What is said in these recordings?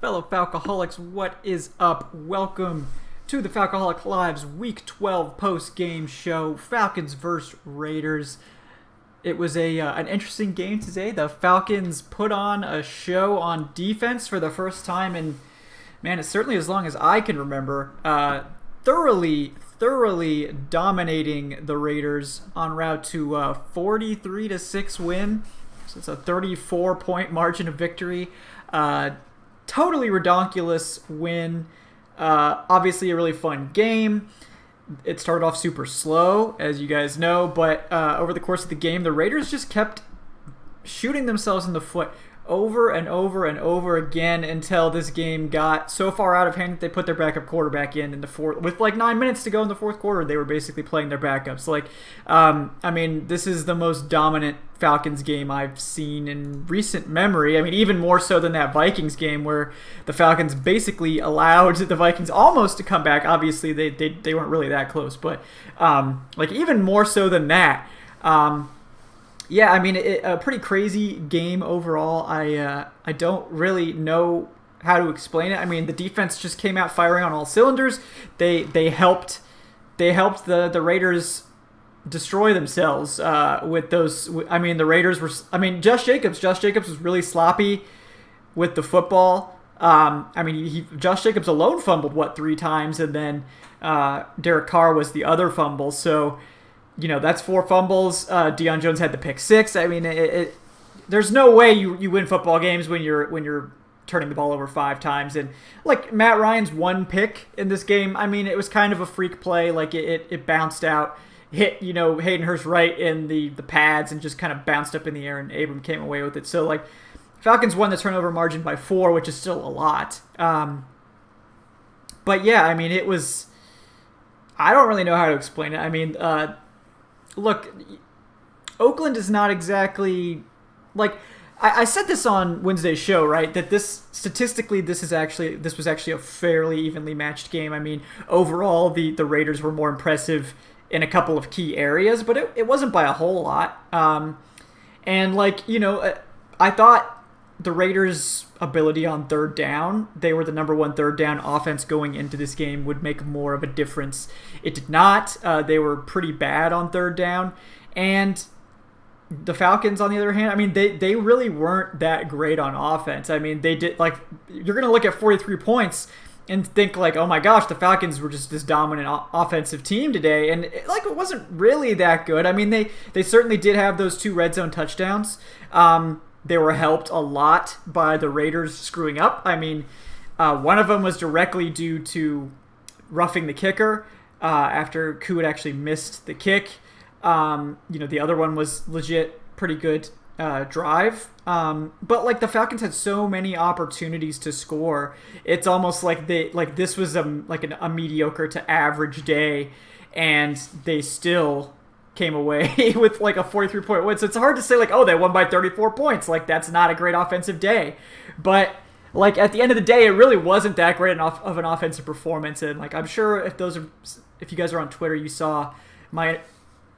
Fellow Falcoholics, what is up? Welcome to the Falcoholic Live's Week 12 post-game show, Falcons vs. Raiders. It was an interesting game today. The Falcons put on a show on defense for the first time in, man, it's certainly as long as I can remember. Thoroughly dominating the Raiders en route to a 43-6 win. So it's a 34-point margin of victory. Totally redonkulous win. Obviously a really fun game. It started off super slow, as you guys know, but over the course of the game, the Raiders just kept shooting themselves in the foot over and over and over again until this game got so far out of hand that they put their backup quarterback in the fourth. With like 9 minutes to go in the fourth quarter, they were basically playing their backups. This is the most dominant Falcons game I've seen in recent memory. I mean, even more so than that Vikings game where the Falcons basically allowed the Vikings almost to come back. Obviously, they weren't really that close, but even more so than that. A pretty crazy game overall. I don't really know how to explain it. I mean, the defense just came out firing on all cylinders. They helped the Raiders destroy themselves with those. I mean, the Raiders were. I mean, Josh Jacobs was really sloppy with the football. Josh Jacobs alone fumbled 3 times, and then Derek Carr was the other fumble. So, that's 4 fumbles. Deion Jones had the pick 6. I mean, there's no way you win football games when you're turning the ball over 5 times. And like Matt Ryan's 1 pick in this game, I mean, it was kind of a freak play. Like it bounced out, hit Hayden Hurst right in the pads, and just kind of bounced up in the air, and Abram came away with it. So like Falcons won the turnover margin by 4, which is still a lot. But yeah, I mean, it was. I don't really know how to explain it. I mean. Look, Oakland is not exactly like I said this on Wednesday's show, right? That this was actually a fairly evenly matched game. I mean, overall the Raiders were more impressive in a couple of key areas, but it wasn't by a whole lot. I thought the Raiders' ability on third down, they were the number 1 third down offense going into this game, would make more of a difference. It did not. They were pretty bad on third down. And the Falcons, on the other hand, I mean, they really weren't that great on offense. I mean, they did, you're going to look at 43 points and think oh my gosh, the Falcons were just this dominant offensive team today. And it wasn't really that good. I mean, they certainly did have those 2 red zone touchdowns. They were helped a lot by the Raiders screwing up. I mean, one of them was directly due to roughing the kicker after Koo had actually missed the kick. The other one was legit pretty good drive. But the Falcons had so many opportunities to score. It's almost like this was a mediocre to average day, and they still came away with a 43-point win. So it's hard to say they won by 34 points. That's not a great offensive day. But at the end of the day, it really wasn't that great of an offensive performance. And I'm sure if you guys are on Twitter, you saw my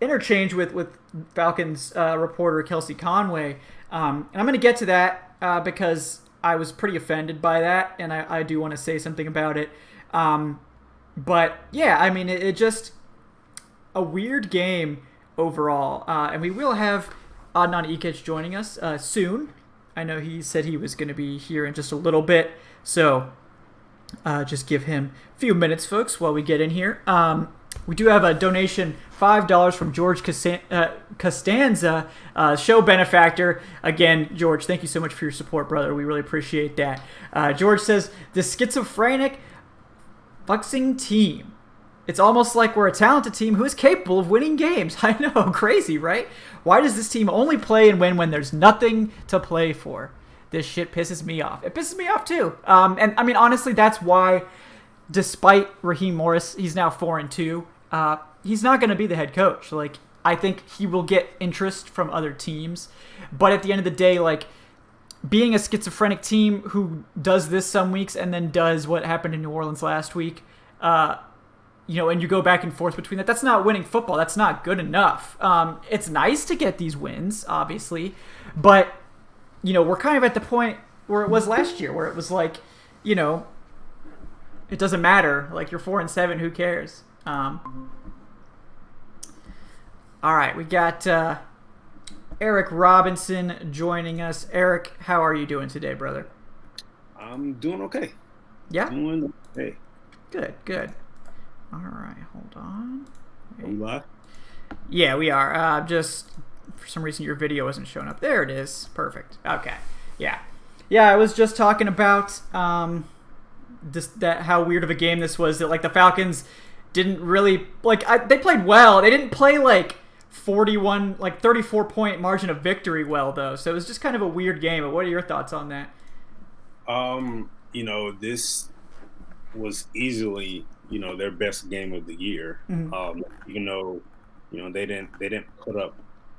interchange with Falcons reporter Kelsey Conway. And I'm going to get to that because I was pretty offended by that, and I do want to say something about it. But yeah, I mean, it just a weird game overall. And we will have Adnan Ikic joining us soon. I know he said he was going to be here in just a little bit. So just give him a few minutes, folks, while we get in here. We do have a donation, $5 from George Costanza, show benefactor. Again, George, thank you so much for your support, brother. We really appreciate that. George says, the schizophrenic fucking team. It's almost like we're a talented team who is capable of winning games. I know, crazy, right? Why does this team only play and win when there's nothing to play for? This shit pisses me off. It pisses me off too. And I mean, honestly, that's why, despite Raheem Morris, he's now 4-2. He's not going to be the head coach. I think he will get interest from other teams, but at the end of the day, being a schizophrenic team who does this some weeks and then does what happened in New Orleans last week, and you go back and forth between that. That's not winning football. That's not good enough. It's nice to get these wins, obviously, but we're kind of at the point where it was last year, where it was you know, it doesn't matter. Like, you're 4-7. Who cares? All right, we got Eric Robinson joining us. Eric, how are you doing today, brother? I'm doing okay. Yeah? Doing okay. Good. All right, hold on. Are we live? Yeah, we are. Just for some reason your video wasn't showing up. There it is. Perfect. Okay. Yeah. I was just talking about how weird of a game this was. That like the Falcons didn't really they played well. They didn't play like 34-point margin of victory well though. So it was just kind of a weird game. But what are your thoughts on that? This was easily their best game of the year. Mm-hmm. Even though they didn't put up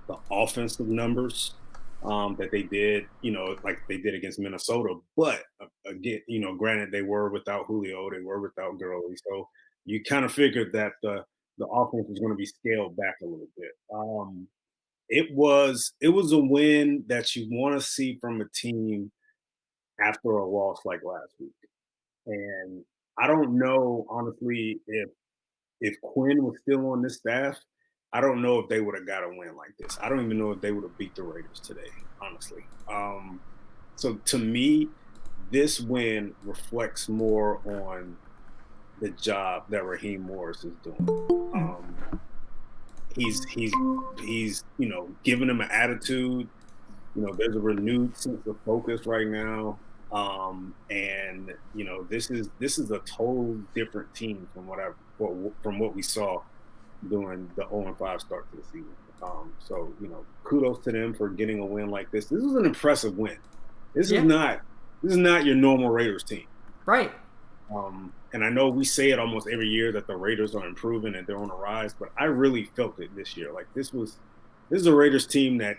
the offensive numbers that they did, like they did against Minnesota. But again, granted they were without Julio, they were without Gurley, so you kind of figured that the offense was going to be scaled back a little bit. It was a win that you want to see from a team after a loss like last week. And I don't know honestly if Quinn was still on this staff, I don't know if they would have got a win like this. I don't even know if they would have beat the Raiders today, honestly. So to me, this win reflects more on the job that Raheem Morris is doing. He's giving them an attitude. There's a renewed sense of focus right now. And this is a total different team from what we saw during the 0-5 start to the season. So kudos to them for getting a win like this. This is an impressive win. This is not your normal Raiders team. Right. And I know we say it almost every year that the Raiders are improving and they're on a rise, but I really felt it this year. Like this is a Raiders team that,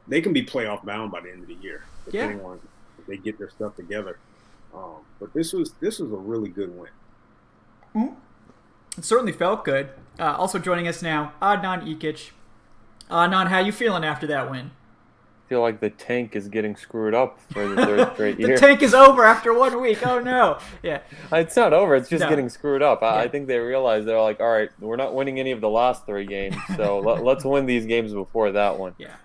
they can be playoff bound by the end of the year, depending on if they get their stuff together. But this was a really good win. Mm-hmm. It certainly felt good. Also joining us now, Adnan Ikic. Adnan, how you feeling after that win? I feel like the tank is getting screwed up for the third straight year. The tank is over after 1 week. Oh, no. Yeah. It's not over. It's just No. getting screwed up. I think they realized they're like, all right, we're not winning any of the last 3 games, so let's win these games before that one. Yeah.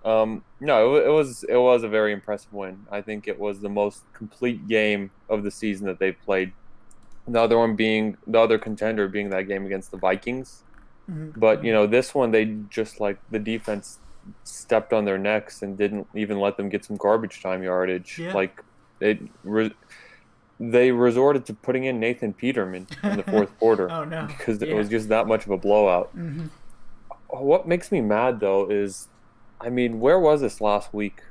No, it was a very impressive win. I think it was the most complete game of the season that they've played. The other contender being that game against the Vikings. Mm-hmm. But, this one, they just the defense stepped on their necks and didn't even let them get some garbage time yardage. Yeah. They resorted to putting in Nathan Peterman in the fourth quarter. Oh, no. Because it was just that much of a blowout. Mm-hmm. What makes me mad, though, is, where was this last week?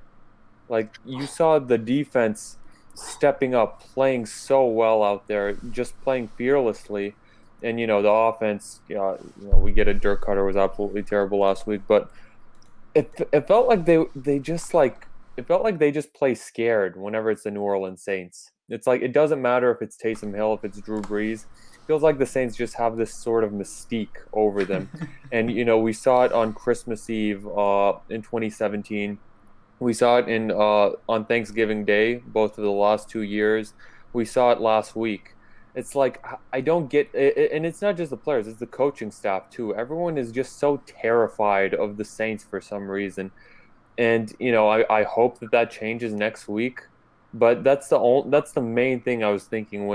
You saw the defense stepping up, playing so well out there, just playing fearlessly. And, the offense, we get it, Dirk Cutter was absolutely terrible last week, but it felt like they just play scared whenever it's the New Orleans Saints. It's like it doesn't matter if it's Taysom Hill, if it's Drew Brees. It feels like the Saints just have this sort of mystique over them. And we saw it on Christmas Eve in 2017. We saw it on Thanksgiving Day, both of the last 2 years. We saw it last week. It's like I don't get it, and it's not just the players; it's the coaching staff too. Everyone is just so terrified of the Saints for some reason, and I hope that changes next week. But that's the main thing I was thinking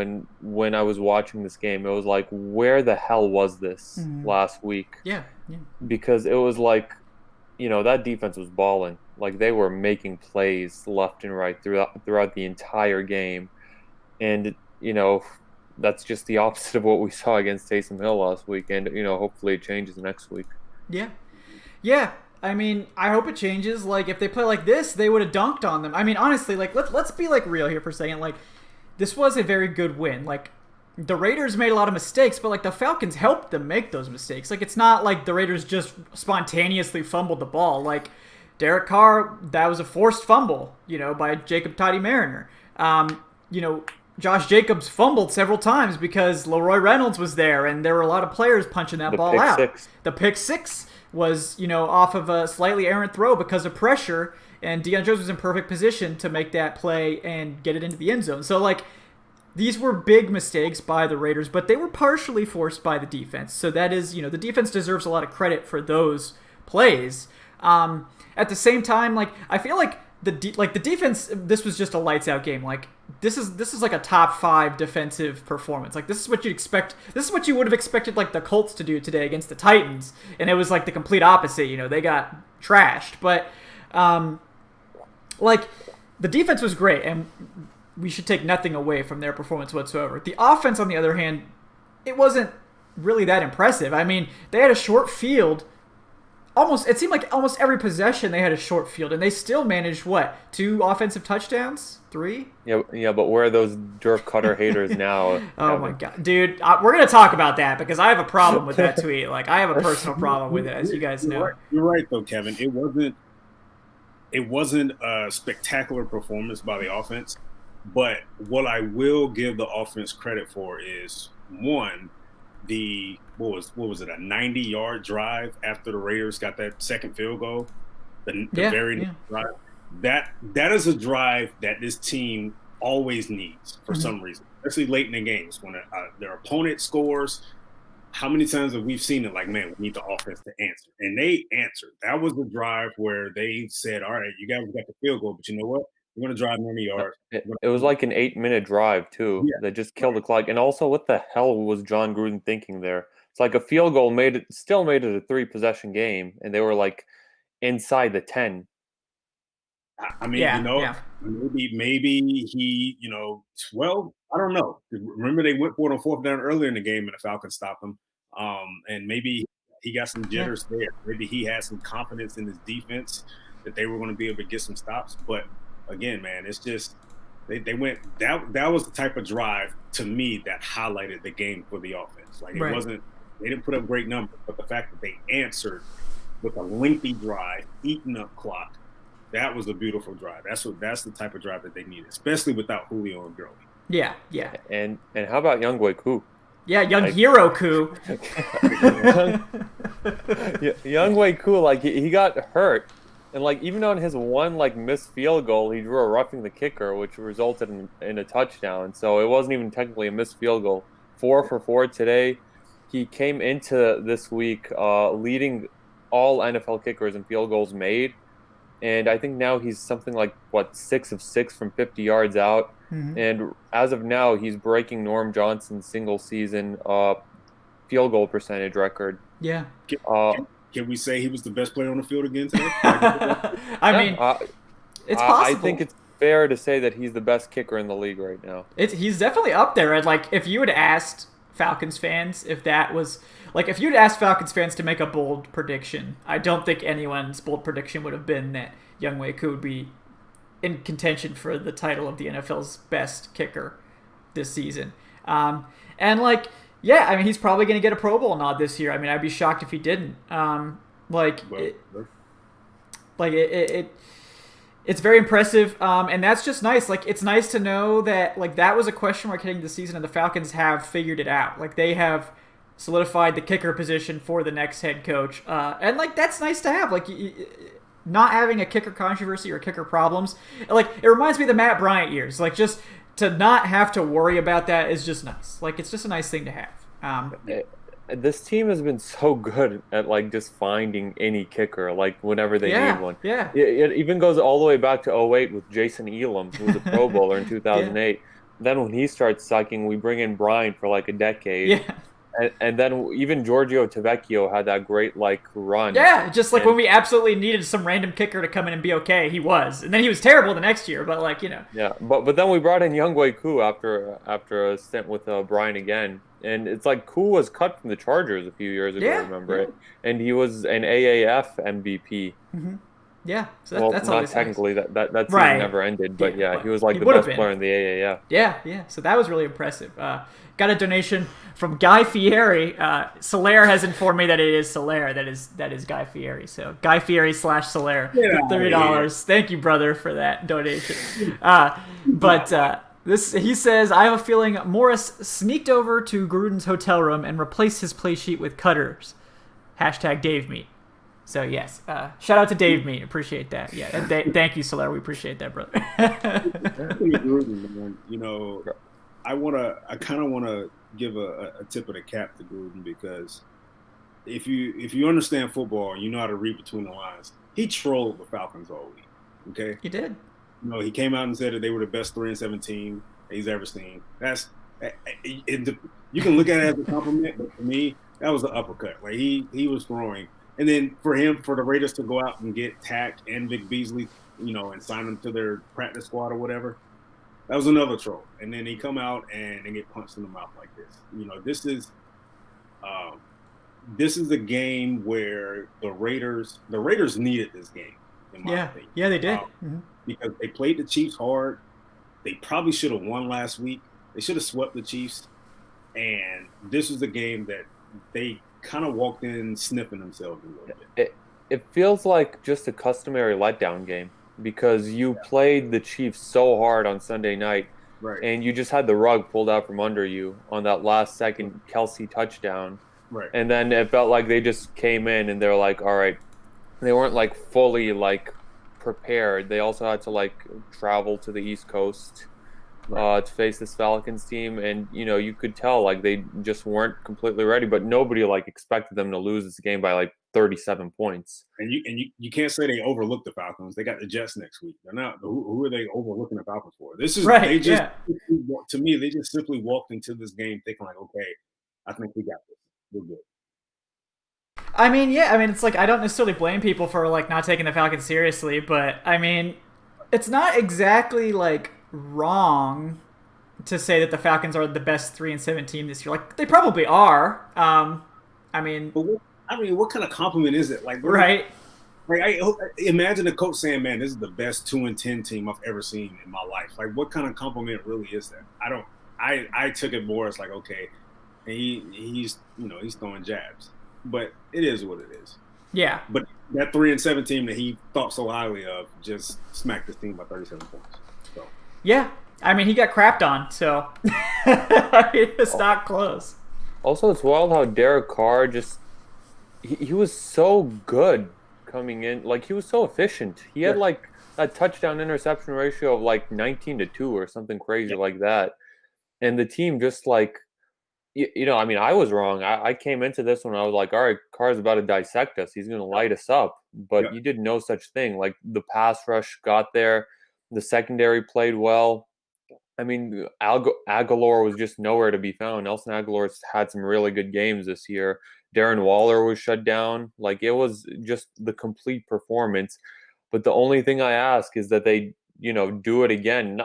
when I was watching this game. It was like, where the hell was this last week? Yeah. Because it was like, that defense was balling. Like they were making plays left and right throughout the entire game, and that's just the opposite of what we saw against Taysom Hill last week, and hopefully it changes next week. Yeah. I hope it changes. Like if they play like this, they would have dunked on them. Honestly, let's be real here for a second. This was a very good win. The Raiders made a lot of mistakes, but the Falcons helped them make those mistakes. It's not like the Raiders just spontaneously fumbled the ball. Derek Carr, that was a forced fumble, by Jacob Toddy Mariner. Josh Jacobs fumbled several times because Leroy Reynolds was there, and there were a lot of players punching that ball out. The pick six was, off of a slightly errant throw because of pressure, and Deion Jones was in perfect position to make that play and get it into the end zone. So, like, these were big mistakes by the Raiders, but they were partially forced by the defense. So that is, the defense deserves a lot of credit for those plays. At the same time, like, I feel like the defense, this was just a lights out game. Like, this is like a top 5 defensive performance. Like, this is what you'd expect. This is what you would have expected, like, the Colts to do today against the Titans, and it was like the complete opposite. They got trashed, but like, the defense was great, and we should take nothing away from their performance whatsoever. The offense, on the other hand, it wasn't really that impressive. I mean, they had a short field. It seemed like almost every possession they had a short field, and they still managed, 2 offensive touchdowns? 3? Yeah, but where are those Dirk Cutter haters now? Oh, my God. Dude, we're going to talk about that, because I have a problem with that tweet. Like, I have a personal problem with it, as you guys know. You're right, though, Kevin. It wasn't a spectacular performance by the offense, but what I will give the offense credit for is, one, what was it, a 90-yard drive after the Raiders got that second field goal, the very next drive. That is a drive that this team always needs for some reason, especially late in the games when their opponent scores. How many times have we seen it? Like, man, we need the offense to answer, and they answered. That was the drive where they said, "All right, you guys got the field goal, but you know what? We're going to drive 90 yards." It was like an 8-minute drive too. Yeah. That just killed the clock. And also, what the hell was John Gruden thinking there? It's like a field goal still made it a 3-possession game, and they were like inside the 10. I mean, maybe he, well, I don't know. Remember, they went for it on 4th down earlier in the game, and the Falcons stopped them. And maybe he got some jitters there. Maybe he had some confidence in his defense that they were going to be able to get some stops. But again, man, it's just they went. That was the type of drive to me that highlighted the game for the offense. Like, it wasn't. They didn't put up great numbers, but the fact that they answered with a lengthy drive, eating up clock. That was a beautiful drive. That's the type of drive that they needed, especially without Julio and Gurley. Yeah. And how about Younghoe Koo? Yeah, Hero Koo. Younghoe Koo, like, he got hurt, and like, even on his one missed field goal, he drew a roughing the kicker, which resulted in a touchdown. So it wasn't even technically a missed field goal. 4 for 4 today. He came into this week leading all NFL kickers in field goals made. And I think now he's something like, 6 of 6 from 50 yards out. Mm-hmm. And as of now, he's breaking Norm Johnson's single-season field goal percentage record. Yeah. Can we say he was the best player on the field again today? I mean, it's possible. I think it's fair to say that he's the best kicker in the league right now. He's definitely up there. And, like, if you had asked Falcons fans if that was... Like, if you'd asked Falcons fans to make a bold prediction, I don't think anyone's bold prediction would have been that Younghoe Koo would be in contention for the title of the NFL's best kicker this season. And, like, yeah, I mean, he's probably going to get a Pro Bowl nod this year. I mean, I'd be shocked if he didn't. It's very impressive, and that's just nice. Like, it's nice to know that, like, that was a question mark heading the season, and the Falcons have figured it out. Like, they have solidified the kicker position for the next head coach. And, like, that's nice to have. Like, not having a kicker controversy or kicker problems. Like, it reminds me of the Matt Bryant years. Like, just to not have to worry about that is just nice. Like, it's just a nice thing to have. This team has been so good at, like, just finding any kicker, like, whenever they need one. Yeah. It even goes all the way back to 2008 with Jason Elam, who was a Pro Bowler in 2008. Then when he starts sucking, we bring in Brian for, like, a decade. Yeah. And then even Giorgio Tavecchio had that great, like, run. Yeah, just like when we absolutely needed some random kicker to come in and be okay, he was. And then he was terrible the next year, but, like, Yeah, but then we brought in Younghoe Koo after a stint with Brian again. And it's like Koo was cut from the Chargers a few years ago, remember it? And he was an AAF MVP. Mm-hmm. Yeah, so that's not always technically nice. that season never ended, but he was like the best player in the AAF. Yeah, so that was really impressive. Got a donation from Guy Fieri. Solaire has informed me that it is Solaire. That is Guy Fieri. So Guy Fieri / Solaire, $30. Thank you, brother, for that donation. He says, I have a feeling Morris sneaked over to Gruden's hotel room and replaced his play sheet with Cutters. #DaveMeat. So yes, shout out to Dave Mean. Appreciate that. Yeah, and thank you, Soler. We appreciate that, brother. Gruden, man. I kind of want to give a tip of the cap to Gruden, because if you understand football and you know how to read between the lines, he trolled the Falcons all week. Okay, He did. He came out and said that they were the best 3-7 team he's ever seen. You can look at it as a compliment, but for me, that was an uppercut. Like he was throwing, and then for the Raiders to go out and get Tack and Vic Beasley, and sign them to their practice squad or whatever, that was another troll. And then they come out and they get punched in the mouth like this. This is a game where the Raiders needed this game, in my opinion. Yeah, they did. Because they played the Chiefs hard. They probably should have won last week. They should have swept the Chiefs. And this was a game that they kind of walked in sniffing themselves a little bit. It feels like just a customary letdown game, because you played the Chiefs so hard on Sunday night, right, and you just had the rug pulled out from under you on that last second Kelsey touchdown. Right. And then it felt like they just came in and they're like, all right, they weren't like fully like prepared. They also had to like travel to the East Coast to face this Falcons team, and you could tell like they just weren't completely ready, but nobody like expected them to lose this game by like 37 points. And you can't say they overlooked the Falcons. They got the Jets next week. They're not. Who are they overlooking the Falcons for? This is right. They just to me, they just simply walked into this game thinking like, okay, I think we got this. We're good. I mean, it's like I don't necessarily blame people for like not taking the Falcons seriously, but I mean, it's not exactly like wrong to say that the Falcons are the best 3-7 team this year. Like they probably are. What kind of compliment is it? Like, right? Like, I imagine the coach saying, "Man, this is the best 2-10 team I've ever seen in my life." Like, what kind of compliment really is that? I took it more as like, okay, and he's throwing jabs, but it is what it is. Yeah. But that 3-7 team that he thought so highly of just smacked this team by 37 points. So. Yeah, I mean he got crapped on, so it's not close. Also, it's wild how Derek Carr just he was so good coming in. Like he was so efficient. He had like a touchdown interception ratio of like 19-2 or something crazy like that. And the team just like, I mean, I was wrong. I came into this one, I was like, all right, Carr's about to dissect us. He's going to light us up. But you did no such thing. Like the pass rush got there. The secondary played well. I mean, Aguilar was just nowhere to be found. Nelson Aguilar's had some really good games this year. Darren Waller was shut down. Like, it was just the complete performance. But the only thing I ask is that they, do it again.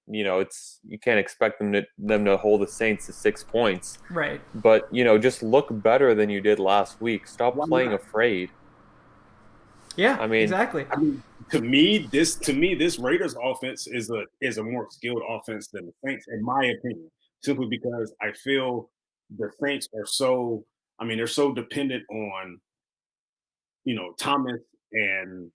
It's you can't expect them to hold the Saints to 6 points. Right. But, just look better than you did last week. Stop playing afraid. Yeah, I mean, exactly. To me, this Raiders offense is a more skilled offense than the Saints, in my opinion. Simply because I feel the Saints are they're so dependent on, Thomas and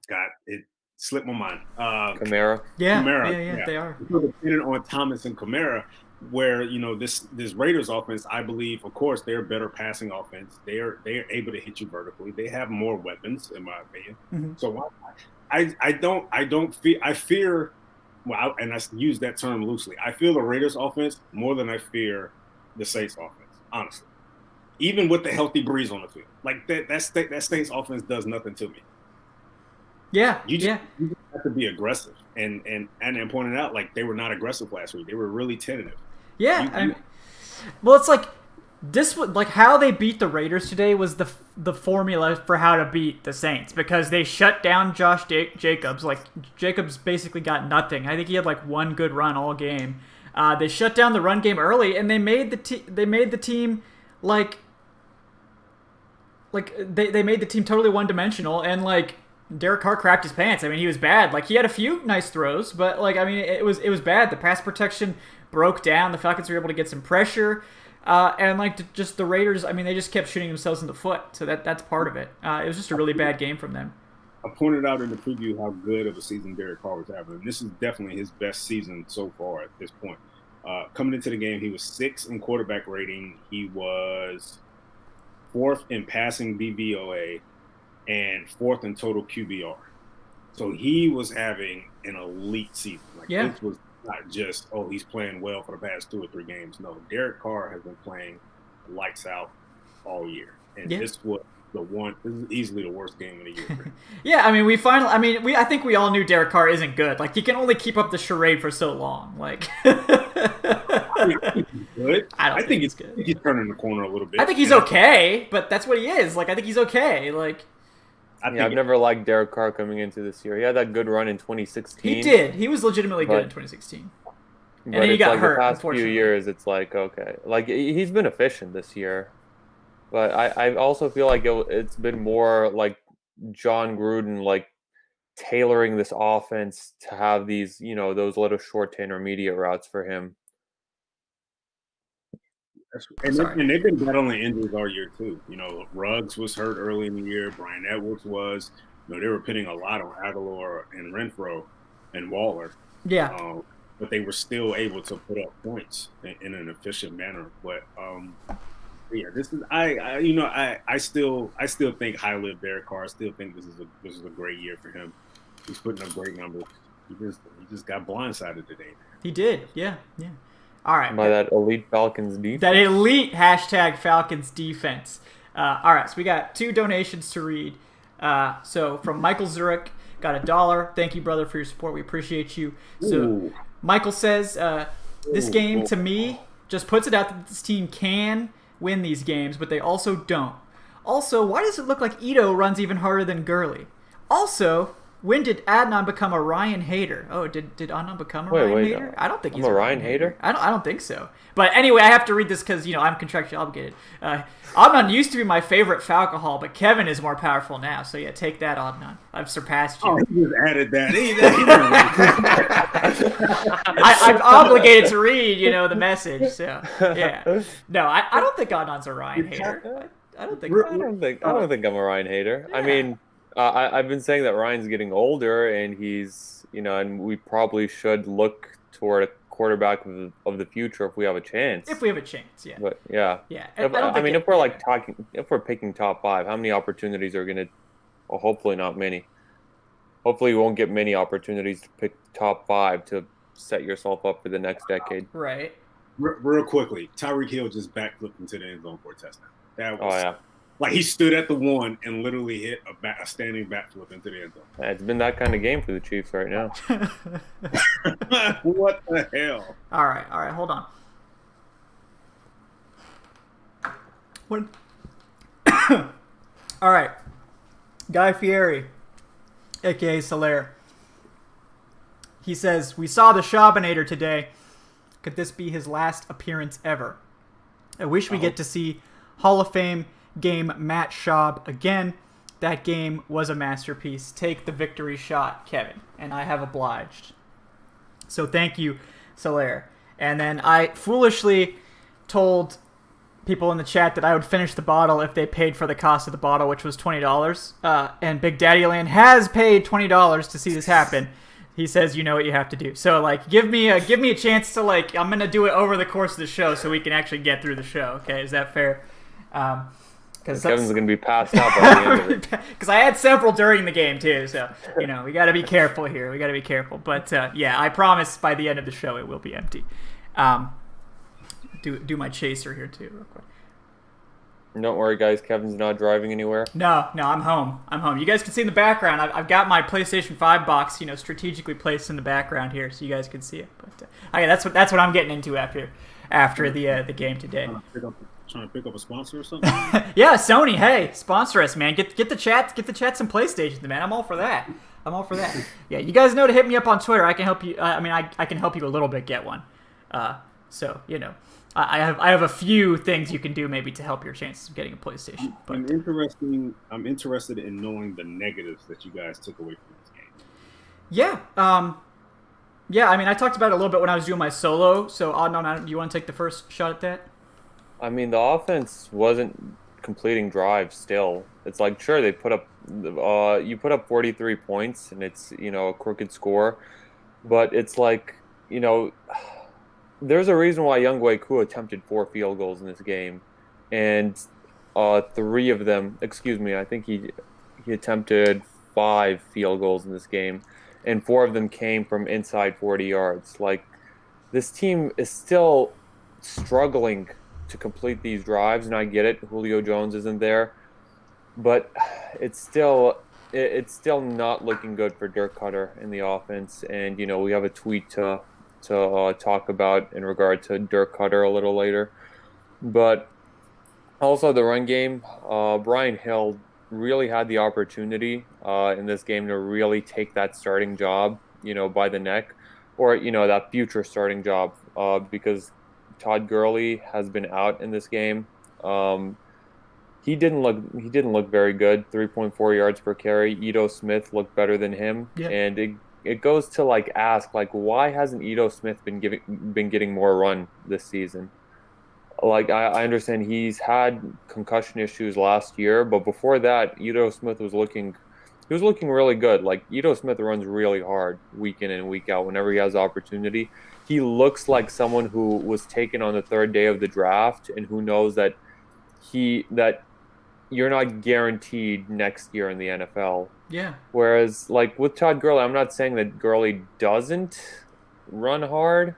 God, it slipped my mind. Kamara. Yeah, Kamara. They are. They're dependent on Thomas and Kamara. Where this Raiders offense, I believe, of course, they're a better passing offense. They're able to hit you vertically. They have more weapons, in my opinion. Mm-hmm. So I fear. Well, and I use that term loosely. I fear the Raiders offense more than I fear the Saints offense. Honestly, even with the healthy Breeze on the field, like that Saints offense does nothing to me. Yeah, you just have to be aggressive, and pointed out like they were not aggressive last week. They were really tentative. Yeah, well, it's like this. Like how they beat the Raiders today was the formula for how to beat the Saints, because they shut down Josh Jacobs. Like Jacobs basically got nothing. I think he had like one good run all game. They shut down the run game early, and they made the team like they made the team totally one dimensional, and like Derek Carr crapped his pants. I mean, he was bad. Like he had a few nice throws, but like I mean, it was bad. The pass protection broke down. The Falcons were able to get some pressure, and like just the Raiders. I mean, they just kept shooting themselves in the foot. So that's part of it. It was just a really bad game from them. I pointed out in the preview how good of a season Derek Carr was having. And this is definitely his best season so far at this point. Coming into the game, he was 6th in quarterback rating. He was 4th in passing DVOA, and 4th in total QBR. So he was having an elite season. Like this was not just, he's playing well for the past 2 or 3 games. No, Derek Carr has been playing lights out all year. And this was this is easily the worst game of the year for him. Yeah, I mean, I think we all knew Derek Carr isn't good. Like, he can only keep up the charade for so long. Like, I think he's good. I think he's good. I think he's turning the corner a little bit. I think he's okay, but that's what he is. Like, I think he's okay. Like, I've never liked Derek Carr coming into this year. He had that good run in 2016. He did. He was legitimately good in 2016. And then he got hurt, the past few years, it's like, okay. Like, he's been efficient this year. But I also feel like it's been more like John Gruden, like, tailoring this offense to have these, those little short to intermediate routes for him. And they've been battling injuries all year, too. Ruggs was hurt early in the year. Brian Edwards was. They were pitting a lot on Aguilar and Renfro and Waller. Yeah. But they were still able to put up points in an efficient manner. But, this is I still think highly of Derek Carr. I still think this is a great year for him. He's putting up great numbers. He just got blindsided today. He did, yeah. All right. By that elite Falcons defense. That elite #Falcons defense. All right, so we got 2 donations to read. So from Michael Zurich, got $1. Thank you, brother, for your support. We appreciate you. So Michael says, this game to me just puts it out that this team can win these games, but they also don't. Also, why does it look like Ito runs even harder than Gurley? Also, when did Adnan become a Ryan hater? Oh, did Adnan become a Ryan hater? I don't think he's a Ryan hater. I don't think so. But anyway, I have to read this because I'm contractually obligated. Adnan used to be my favorite Falcoholic, but Kevin is more powerful now. So yeah, take that, Adnan. I've surpassed you. Oh, he just added that. I'm obligated to read, the message. So yeah, no, I don't think Adnan's a Ryan hater. I don't think I'm a Ryan hater. Yeah. I mean, I've been saying that Ryan's getting older, and he's, and we probably should look toward a quarterback of the future if we have a chance. If we have a chance, yeah. But yeah. If we're picking top 5, how many opportunities are gonna? Well, hopefully not many. Hopefully, you won't get many opportunities to pick top 5 to set yourself up for the next decade. Right. Real quickly, Tyreek Hill just backflipped into the end zone for a touchdown. That was, yeah. Like, he stood at the 1 and literally hit a standing backflip into the end zone. It's been that kind of game for the Chiefs right now. What the hell? All right, hold on. All right. Guy Fieri, a.k.a. Solaire. He says, we saw the Shabanator today. Could this be his last appearance ever? I wish we get to see Hall of Fame game Matt Schaub again. That game was a masterpiece. Take the victory shot, Kevin. And I have obliged. So thank you, Solaire. And then I foolishly told people in the chat that I would finish the bottle if they paid for the cost of the bottle, which was $20. And Big Daddy Land has paid $20 to see this happen. He says, you know what you have to do. So, like, give me a chance to, like, I'm going to do it over the course of the show so we can actually get through the show. Okay, is that fair? Because Kevin's going to be passed out by the end of it. Because I had several during the game, too. So, we got to be careful here. We got to be careful. But, yeah, I promise by the end of the show it will be empty. Do my chaser here, too, real quick. Don't worry, guys. Kevin's not driving anywhere. No, I'm home. You guys can see in the background. I've got my PlayStation 5 box, strategically placed in the background here, so you guys can see it. But that's what I'm getting into after the game today. Trying to pick up a sponsor or something? Yeah, Sony. Hey, sponsor us, man. Get the chat some PlayStations, man. I'm all for that. Yeah, you guys know to hit me up on Twitter. I can help you. I can help you a little bit get one. So I have a few things you can do maybe to help your chances of getting a PlayStation. But I'm interested in knowing the negatives that you guys took away from this game. Yeah. I talked about it a little bit when I was doing my solo. So Adnan, do you want to take the first shot at that? The offense wasn't completing drives still. It's like, sure, they put up you put up 43 points and it's, a crooked score, but it's like, there's a reason why Younghoe Koo attempted 4 field goals in this game, and 3 of them. Excuse me. I think he attempted 5 field goals in this game, and 4 of them came from inside 40 yards. Like, this team is still struggling to complete these drives, and I get it. Julio Jones isn't there, but it's still not looking good for Dirk Cutter in the offense. And we have a tweet to talk about in regard to Dirk Cutter a little later, but also the run game. Brian Hill really had the opportunity in this game to really take that starting job, by the neck, or that future starting job, because Todd Gurley has been out in this game. He didn't look very good. 3.4 yards per carry. Ito Smith looked better than him, and it goes to ask why hasn't Ito Smith been getting more run this season? I understand he's had concussion issues last year, but before that, Ito Smith was looking really good. Ito Smith runs really hard week in and week out whenever he has opportunity. He looks like someone who was taken on the 3rd day of the draft and who knows that you're not guaranteed next year in the NFL. Yeah. Whereas with Todd Gurley, I'm not saying that Gurley doesn't run hard,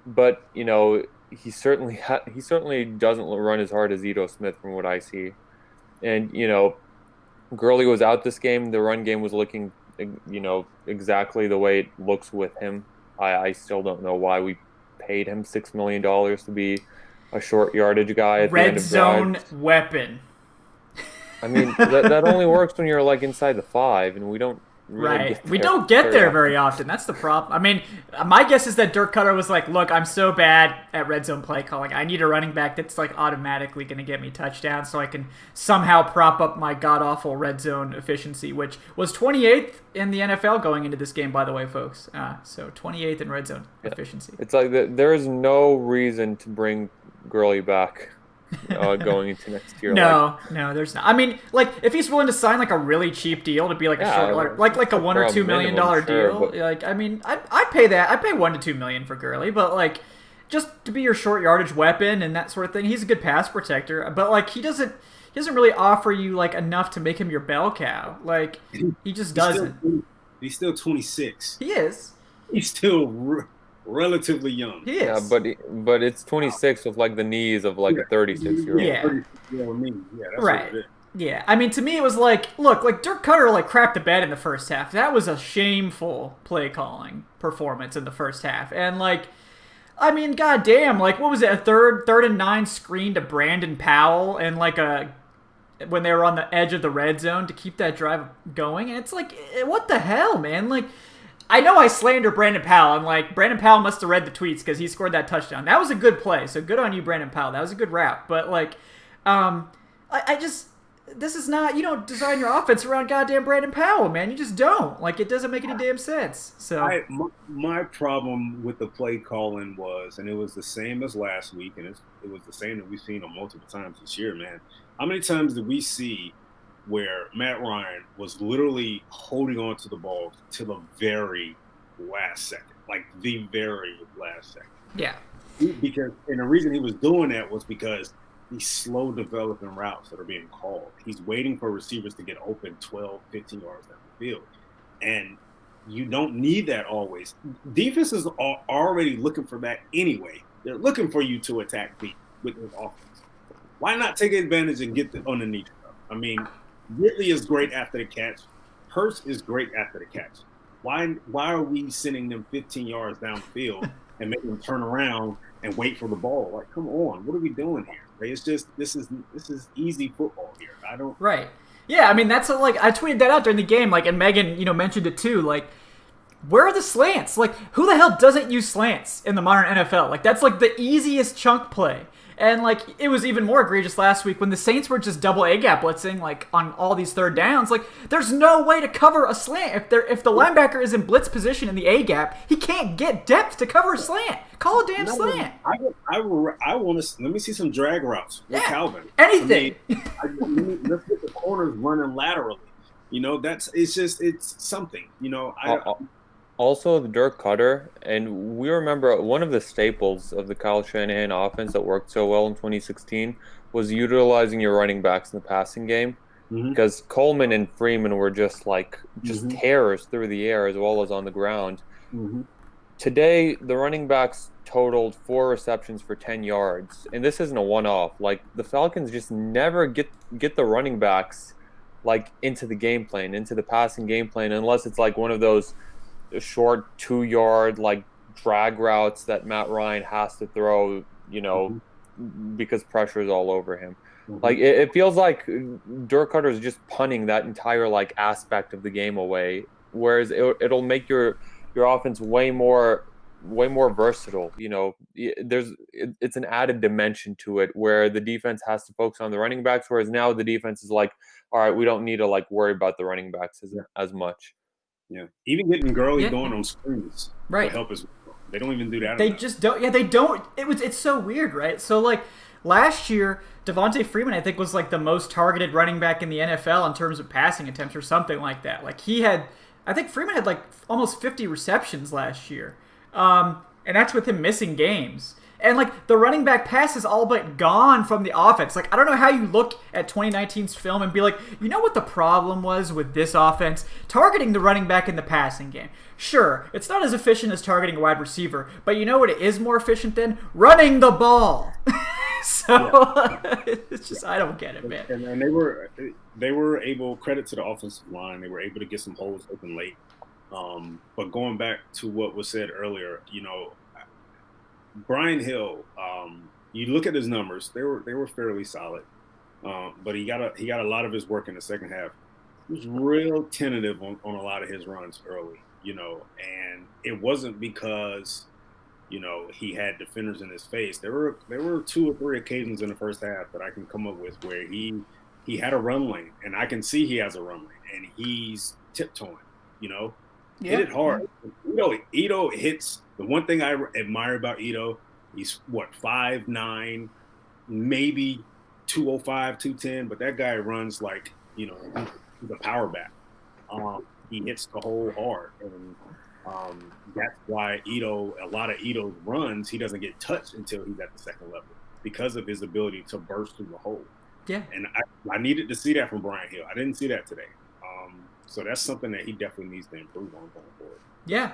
but he certainly doesn't run as hard as Ito Smith from what I see. And Gurley was out this game. The run game was looking exactly the way it looks with him. I still don't know why we paid him $6 million to be a short yardage guy at the end of drives. Red zone weapon. I mean, that only works when you're inside the 5, and we don't really get there. We don't get there very often. That's the problem. I mean, my guess is that Dirk Cutter was like, look, I'm so bad at red zone play calling. I need a running back that's automatically going to get me touchdowns so I can somehow prop up my god-awful red zone efficiency, which was 28th in the NFL going into this game, by the way, folks. So 28th in red zone efficiency. It's there is no reason to bring Gurley back. Going into next year. No, there's not. I mean, if he's willing to sign a really cheap deal to be a short, a $1 or $2 million deal, I mean, I pay that. I pay $1 to $2 million for Gurley, but just to be your short yardage weapon and that sort of thing. He's a good pass protector, but he doesn't really offer you enough to make him your bell cow. He just doesn't. He's still 26. He is. He's still relatively young. He is. Yeah, but it's 26 with the knees of a 36-year-old. Yeah. That's right. What it is. Yeah. I mean, to me, it was look, Dirk Cutter crapped the bed in the first half. That was a shameful play calling performance in the first half, and I mean, goddamn, what was it? A third and 9 screen to Brandon Powell, and when they were on the edge of the red zone to keep that drive going. And it's what the hell, man? I know I slander Brandon Powell, and Brandon Powell must have read the tweets because he scored that touchdown. That was a good play, so good on you, Brandon Powell. That was a good route. But this is not, you don't design your offense around goddamn Brandon Powell, man. You just don't. It doesn't make any damn sense. So my problem with the play calling was, and it was the same as last week, and it was the same that we've seen on multiple times this year, man. How many times did we see where Matt Ryan was literally holding on to the ball to the very last second, the very last second? Yeah. And the reason he was doing that was because these slow developing routes that are being called. He's waiting for receivers to get open 12, 15 yards down the field. And you don't need that always. Defenses are already looking for that anyway. They're looking for you to attack deep with this offense. Why not take advantage and get underneath stuff? I mean, Ridley is great after the catch. Hurst is great after the catch. Why are we sending them 15 yards downfield and making them turn around and wait for the ball? Come on, what are we doing here? It's just this is easy football here. I don't. Right. Yeah, I mean that's I tweeted that out during the game, and Megan, mentioned it too. Where are the slants? Who the hell doesn't use slants in the modern NFL? That's the easiest chunk play. And it was even more egregious last week when the Saints were just double A-gap blitzing on all these third downs. There's no way to cover a slant if the linebacker is in blitz position in the A-gap. He can't get depth to cover a slant. Call a damn slant. I want to let me see some drag routes with Calvin. Anything. Let's get the corners running laterally. It's something. also the Dirk Cutter, and we remember one of the staples of the Kyle Shanahan offense that worked so well in 2016 was utilizing your running backs in the passing game, Mm-hmm. because Coleman and Freeman were just Mm-hmm. terrors through the air as well as on the ground. Mm-hmm. Today, the running backs totaled 4 receptions for 10 yards, and this isn't a one-off. Like, the Falcons just never get the running backs like into the game plan, into the passing game plan, unless it's like one of those short 2 yard like drag routes that Matt Ryan has to throw, because pressure is all over him. Mm-hmm. Like, it feels like Dirk Cutter is just punting that entire like aspect of the game away, whereas it'll make your offense way more versatile. It's an added dimension to it where the defense has to focus on the running backs, whereas now the defense is like, all right, we don't need to like worry about the running backs as much. Yeah, even getting Gurley going on screens will help us. They don't even do that. They just don't. Yeah, they don't. It's so weird, right? So like last year, Devontae Freeman I think was like the most targeted running back in the NFL in terms of passing attempts or something like that. Like I think Freeman had like almost 50 receptions last year, and that's with him missing games. And like the running back pass is all but gone from the offense. Like I don't know how you look at 2019's film and be like, you know what the problem was with this offense? Targeting the running back in the passing game. Sure, it's not as efficient as targeting a wide receiver, but you know what it is more efficient than? Running the ball. It's just, I don't get it, man. And they were able, credit to the offensive line, they were able to get some holes open late. But going back to what was said earlier, Brian Hill, you look at his numbers; they were fairly solid, but he got a lot of his work in the second half. He was real tentative on a lot of his runs early, and it wasn't because he had defenders in his face. There were 2 or 3 occasions in the first half that I can come up with where he had a run lane, and I can see he has a run lane, and he's tiptoeing, hit it hard. Ito hits. The one thing I admire about Ito, he's 5'9", maybe 205, 210, but that guy runs like, he's a power back. He hits the hole hard, and that's why a lot of Ito's runs, he doesn't get touched until he's at the second level because of his ability to burst through the hole. Yeah. And I needed to see that from Brian Hill. I didn't see that today. So that's something that he definitely needs to improve on going forward. Yeah.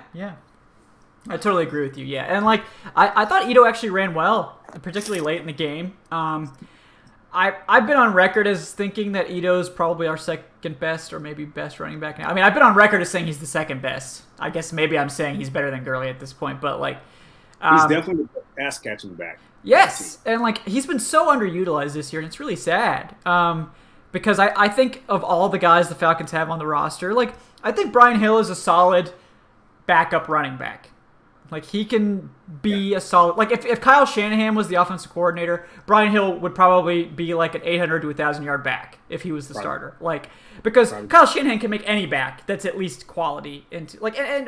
I totally agree with you, yeah. And, like, I thought Ito actually ran well, particularly late in the game. I've been on record as thinking that Ito's probably our second best or maybe best running back now. I mean, I've been on record as saying he's the second best. I guess maybe I'm saying he's better than Gurley at this point, but, like... he's definitely the pass-catching back. Yes, and, like, he's been so underutilized this year, and it's really sad. Because I think of all the guys the Falcons have on the roster, like, I think Brian Hill is a solid backup running back. Like, he can be a solid... Like, if Kyle Shanahan was the offensive coordinator, Brian Hill would probably be like an 800 to 1,000-yard back if he was the starter. Like, because Kyle Shanahan can make any back that's at least quality. And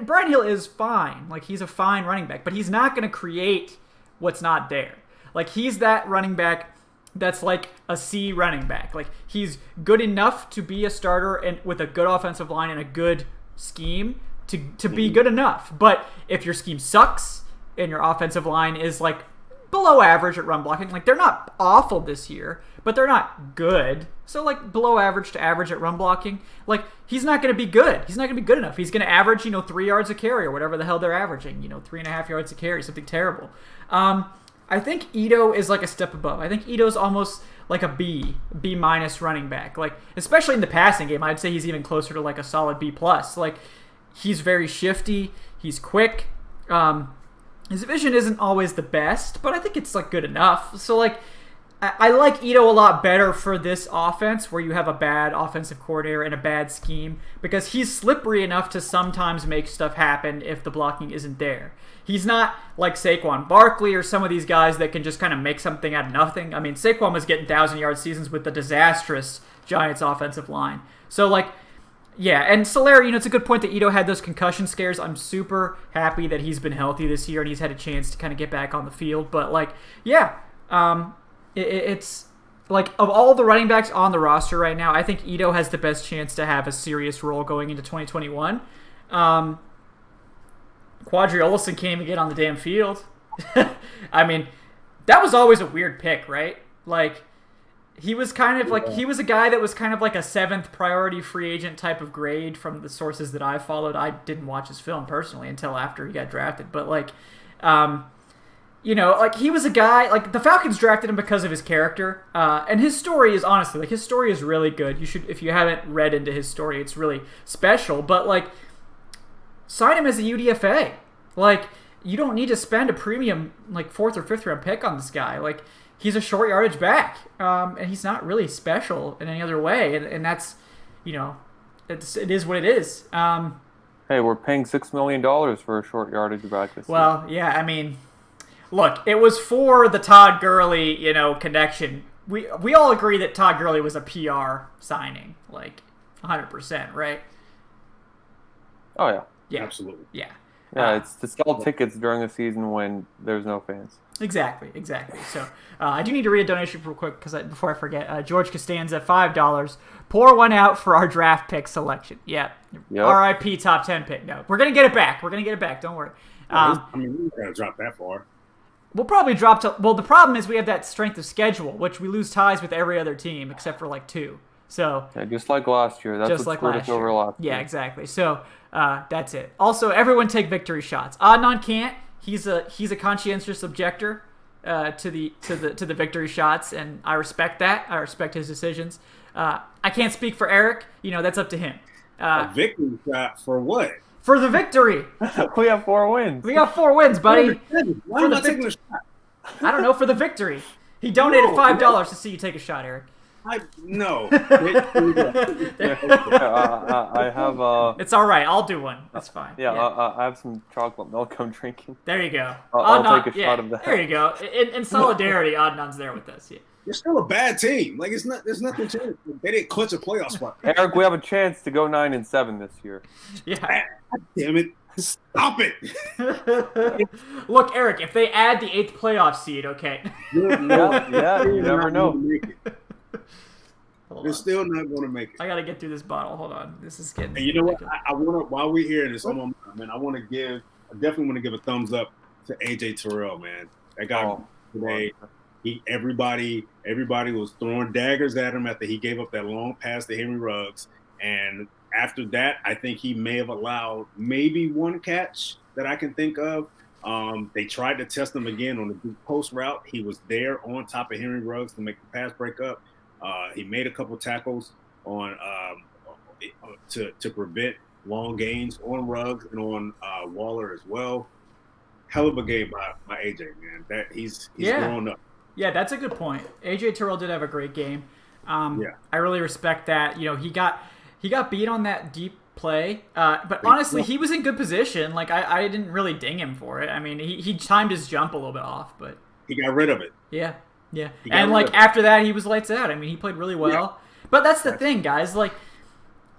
Brian Hill is fine. Like, he's a fine running back, but he's not going to create what's not there. Like, he's that running back that's like a C running back. Like, he's good enough to be a starter and with a good offensive line and a good scheme to be good enough. But if your scheme sucks and your offensive line is like below average at run blocking, like, they're not awful this year, but they're not good. So, like, below average to average at run blocking, like, he's not going to be good. He's not going to be good enough. He's going to average, 3 yards a carry or whatever the hell they're averaging, 3.5 yards a carry, something terrible. I think Ito is like a step above. I think Ito's almost like a B minus running back. Like, especially in the passing game, I'd say he's even closer to like a solid B plus. Like, he's very shifty. He's quick. His vision isn't always the best, but I think it's like good enough. So, like, I like Ito a lot better for this offense where you have a bad offensive coordinator and a bad scheme, because he's slippery enough to sometimes make stuff happen if the blocking isn't there. He's not like Saquon Barkley or some of these guys that can just kind of make something out of nothing. I mean, Saquon was getting 1,000-yard seasons with the disastrous Giants offensive line. So, like, yeah, and Solari, it's a good point that Ito had those concussion scares. I'm super happy that he's been healthy this year and he's had a chance to kind of get back on the field. But, like, yeah, it's like, of all the running backs on the roster right now, I think Ito has the best chance to have a serious role going into 2021. Quadri Olson can't even get on the damn field. I mean, that was always a weird pick, right? Like, he was kind of like, he was a guy that was kind of like a 7th priority free agent type of grade from the sources that I followed. I didn't watch his film personally until after he got drafted. But, like, you know, like, he was a guy, like, the Falcons drafted him because of his character. And his story is, honestly, like, his story is really good. You should, if you haven't read into his story, it's really special. But, like, sign him as a UDFA. Like, you don't need to spend a premium, like, 4th or 5th round pick on this guy. Like, he's a short yardage back, and he's not really special in any other way. And that's, you know, it is what it is. Hey, we're paying $6 million for a short yardage back this year. Well, yeah, I mean, look, it was for the Todd Gurley, you know, connection. We all agree that Todd Gurley was a PR signing, like 100%, right? Oh, yeah. Yeah, Absolutely. Yeah. Yeah, it's to sell tickets during a season when there's no fans. Exactly. So I do need to read a donation real quick before I forget. George Costanza, $5. Pour one out for our draft pick selection. Yeah. Yep. R.I.P. top 10 pick. No, we're gonna get it back. Don't worry. I mean, we're not gonna drop that far. We'll probably drop to. Well, the problem is we have that strength of schedule, which we lose ties with every other team except for like 2. So yeah, just like last year. That's just what like screwed last us over year. last Yeah, year. exactly. So that's it. Also, everyone take victory shots. Adnan can't. He's a conscientious objector to the victory shots, and I respect that. I respect his decisions. I can't speak for Eric. You know, that's up to him. A victory shot for what? For the victory. We have 4 wins. We got 4 wins, buddy. Why am I taking a shot? I don't know, for the victory. He donated $5 to see you take a shot, Eric. No. I have It's all right. I'll do one. That's fine. I have some chocolate milk I'm drinking. There you go. I'll take a shot of that. There you go. In solidarity, Adnan's there with us. Yeah. You're still a bad team. Like, there's nothing to it. They didn't clinch a playoff spot. Eric, we have a chance to go 9-7 this year. Yeah. God damn it. Stop it. Look, Eric, if they add the 8th playoff seed, okay. Yeah, you never know. They're still not going to make it. I got to get through this bottle. Hold on. This is getting... And you know what? I want to, while we're here, and it's on my mind, man, I definitely want to give a thumbs up to AJ Terrell, man. That guy today, everybody was throwing daggers at him after he gave up that long pass to Henry Ruggs. And after that, I think he may have allowed maybe 1 catch that I can think of. They tried to test him again on the deep post route. He was there on top of Henry Ruggs to make the pass break up. He made a couple tackles on to prevent long gains on Ruggs and on Waller as well. Hell of a game by AJ, man. That he's grown up. Yeah, that's a good point. AJ Terrell did have a great game. I really respect that. You know, he got beat on that deep play, but honestly, he was in good position. Like I didn't really ding him for it. I mean, he timed his jump a little bit off, but he got rid of it. Yeah. And like after that, he was lights out. I mean, he played really well. Yeah. But that's the thing, guys. Like,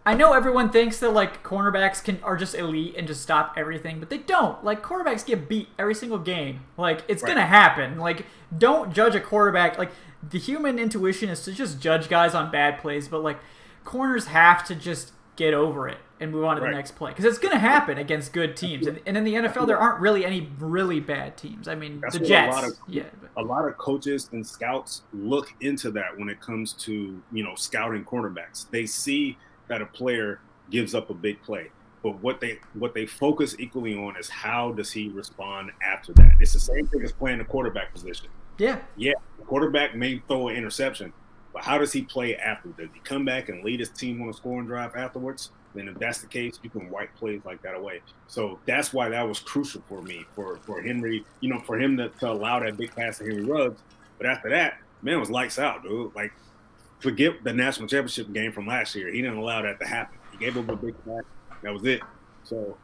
I know everyone thinks that like cornerbacks are just elite and just stop everything, but they don't. Like, quarterbacks get beat every single game. Like, it's gonna happen. Like, don't judge a quarterback. Like, the human intuition is to just judge guys on bad plays, but like corners have to just get over it and move on to the next play, because it's going to happen against good teams. And in the NFL, there aren't really any really bad teams. I mean, the Jets. A lot of coaches and scouts look into that when it comes to, you know, scouting cornerbacks. They see that a player gives up a big play, but what they focus equally on is how does he respond after that. It's the same thing as playing the quarterback position. Yeah, the quarterback may throw an interception, but how does he play after? Does he come back and lead his team on a scoring drive afterwards? Then if that's the case, you can wipe plays like that away. So that's why that was crucial for me, for Henry, you know, for him to allow that big pass to Henry Ruggs. But after that, man, it was lights out, dude. Like, forget the national championship game from last year. He didn't allow that to happen. He gave up a big pass. That was it. So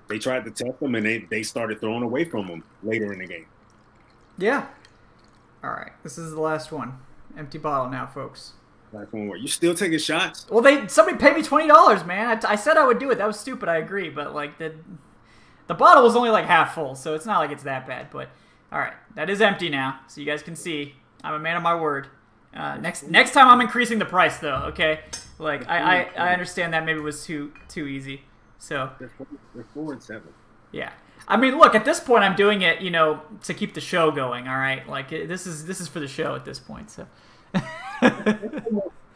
they tried to test him, and they started throwing away from him later in the game. Yeah. All right. This is the last one. Empty bottle now, folks. Last one. You still taking shots? Well, somebody paid me $20, man. I said I would do it. That was stupid. I agree, but like the bottle was only like half full, so it's not like it's that bad. But all right, that is empty now, so you guys can see I'm a man of my word. Next time I'm increasing the price though. Okay, like I understand that maybe was too easy. So they're 4-7. Yeah. I mean, look, at this point, I'm doing it, to keep the show going. All right, like this is for the show at this point. So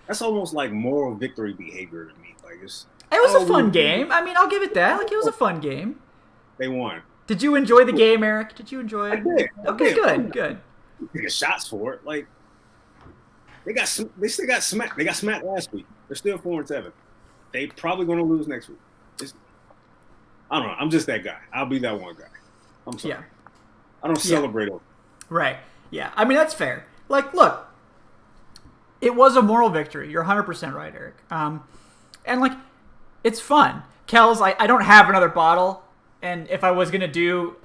that's almost like moral victory behavior to me. Like it was a fun game. I mean, I'll give it that. Like it was a fun game. They won. Did you enjoy the game, Eric? Did you enjoy it? I did. Okay, good. Taking shots for it. Like they still got smacked. They got smacked last week. They're still 4-7. They probably going to lose next week. I don't know. I'm just that guy. I'll be that one guy. I'm sorry. Yeah. I don't celebrate over. Right. Yeah. I mean, that's fair. Like, look, it was a moral victory. You're 100% right, Eric. And like, it's fun. Kels, I don't have another bottle, and if I was gonna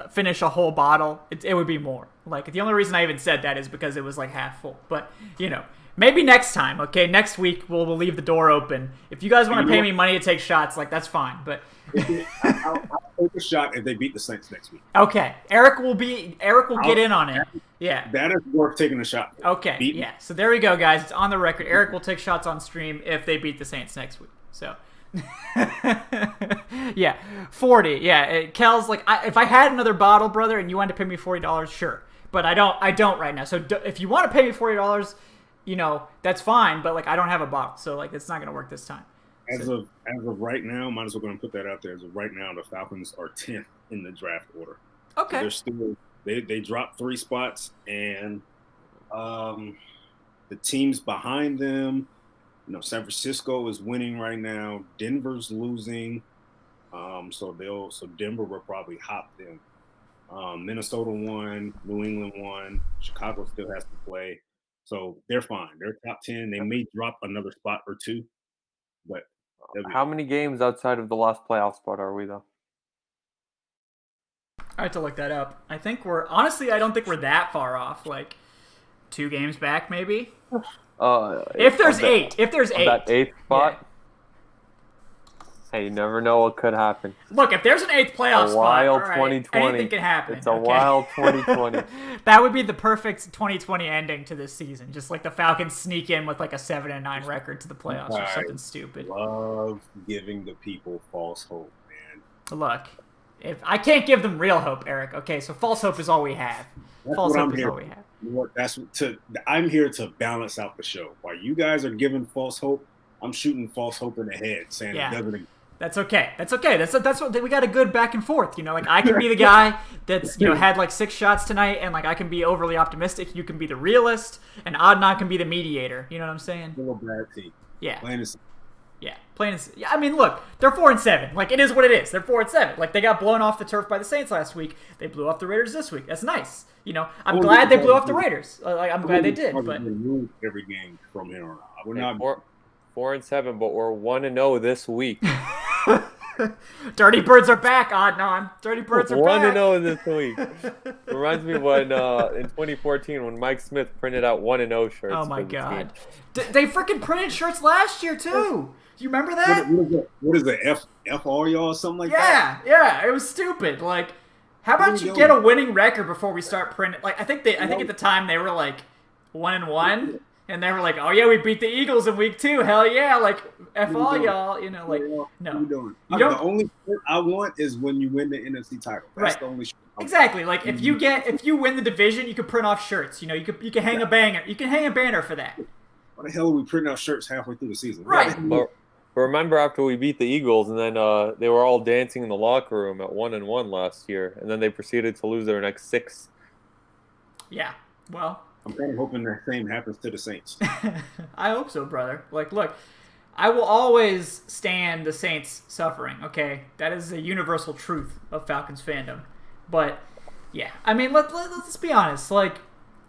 finish a whole bottle, it would be more. Like, the only reason I even said that is because it was like half full. But maybe next time. Okay, next week we'll leave the door open. If you guys want to pay me money to take shots, like that's fine. But I'll take a shot if they beat the Saints next week. Okay, Eric will get in on it. Yeah, that is worth taking a shot for. Okay, yeah. So there we go, guys. It's on the record. Eric will take shots on stream if they beat the Saints next week. So, yeah, 40. Yeah, Kel's like, if I had another bottle, brother, and you wanted to pay me $40, sure. But I don't right now. So if you want to pay me $40, that's fine. But like, I don't have a bottle, so like, it's not gonna work this time. As of right now, might as well go and put that out there. As of right now, the Falcons are 10th in the draft order. Okay. So they're still they dropped 3 spots, and the teams behind them, San Francisco is winning right now. Denver's losing, so Denver will probably hop them. Minnesota won, New England won, Chicago still has to play, so they're fine. They're top 10. They may drop another spot or two, but. How many games outside of the last playoff spot are we, though? I have to look that up. I don't think we're that far off. Like 2 games back, maybe. If there's 8. That 8th spot. Yeah. Hey, you never know what could happen. Look, if there's an 8th playoff spot, all right, 2020. Anything can happen. It's a wild 2020. That would be the perfect 2020 ending to this season. Just like the Falcons sneak in with like a 7-9 record to the playoffs or something stupid. Love giving the people false hope, man. Look, if I can't give them real hope, Eric. Okay, so false hope is all we have. False hope is all we have. I'm here to balance out the show. While you guys are giving false hope, I'm shooting false hope in the head, saying it doesn't exist. That's okay. That's what we got a good back and forth. Like I can be the guy that's had like 6 shots tonight, and like I can be overly optimistic. You can be the realist, and Adnan can be the mediator. You know what I'm saying? Still a bad team. Yeah. Plain and simple. Yeah. Plain and simple. I mean, look, they're 4-7. Like it is what it is. They're 4-7. Like they got blown off the turf by the Saints last week. They blew off the Raiders this week. That's nice. I'm glad they blew off the Raiders. I'm glad they did. But every game from here on out. We're not 4-7, but we're 1-0 this week. Dirty Birds are back, Adnan. Dirty Birds are back. 1-0 this week. Reminds me when in 2014 when Mike Smith printed out 1-0 shirts. Oh my God, they freaking printed shirts last year too. Do you remember that? What is it? F all y'all or something like that? Yeah. It was stupid. Like, how about you get a winning record before we start printing? Like, I think at the time they were like 1-1. And they were like, "Oh yeah, we beat the Eagles in week 2. Hell yeah!" Like, F all y'all, like no. You don't. The only shirt I want is when you win the NFC title. That's the only shirt. Exactly. Like if you win the division, you can print off shirts. You can hang a banger. You can hang a banner for that. Why the hell are we printing out shirts halfway through the season? Right. But remember after we beat the Eagles, and then they were all dancing in the locker room at 1-1 last year, and then they proceeded to lose their next 6. Yeah. Well. I'm kind of hoping the same happens to the Saints. I hope so, brother. Like, look, I will always stand the Saints suffering, okay? That is a universal truth of Falcons fandom. But, yeah. I mean, let's be honest. Like,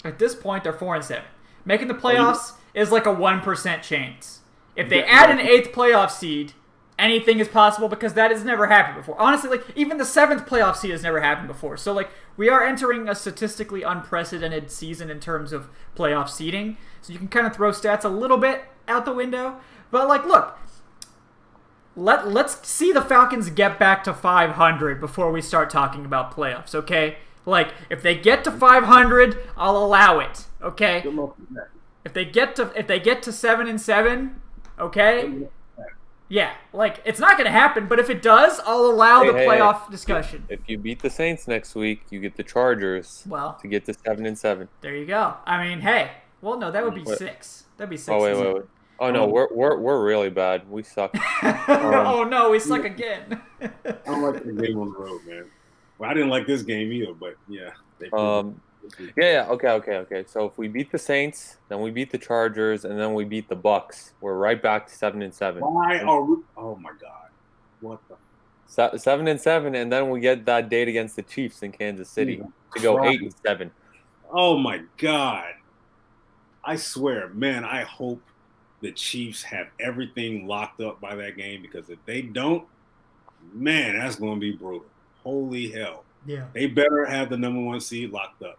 at this point, they're 4-7. Making the playoffs is like a 1% chance. If they add an 8th playoff seed, anything is possible because that has never happened before. Honestly, like, even the 7th playoff seed has never happened before. So, like, we are entering a statistically unprecedented season in terms of playoff seeding. So you can kind of throw stats a little bit out the window. But, like, look, let's see the Falcons get back to 500 before we start talking about playoffs, okay? Like, if they get to 500, I'll allow it, okay? If they get to 7-7, okay? Yeah, like, it's not going to happen, but if it does, I'll allow the playoff discussion. If you beat the Saints next week, you get the Chargers to get to 7-7. There you go. I mean, hey. Well, no, that would be 6. That'd be 6. Oh, wait. Oh, no, we're really bad. We suck. Oh, no, we suck again. I don't like the game on the road, man. Well, I didn't like this game either, but, yeah. Okay. So if we beat the Saints, then we beat the Chargers, and then we beat the Bucks, we're right back to 7-7. Why are we? Oh my God! What the? 7-7, and then we get that date against the Chiefs in Kansas City to go 8-7. Oh my God! I swear, man. I hope the Chiefs have everything locked up by that game, because if they don't, man, that's going to be brutal. Holy hell! Yeah. They better have the number 1 seed locked up.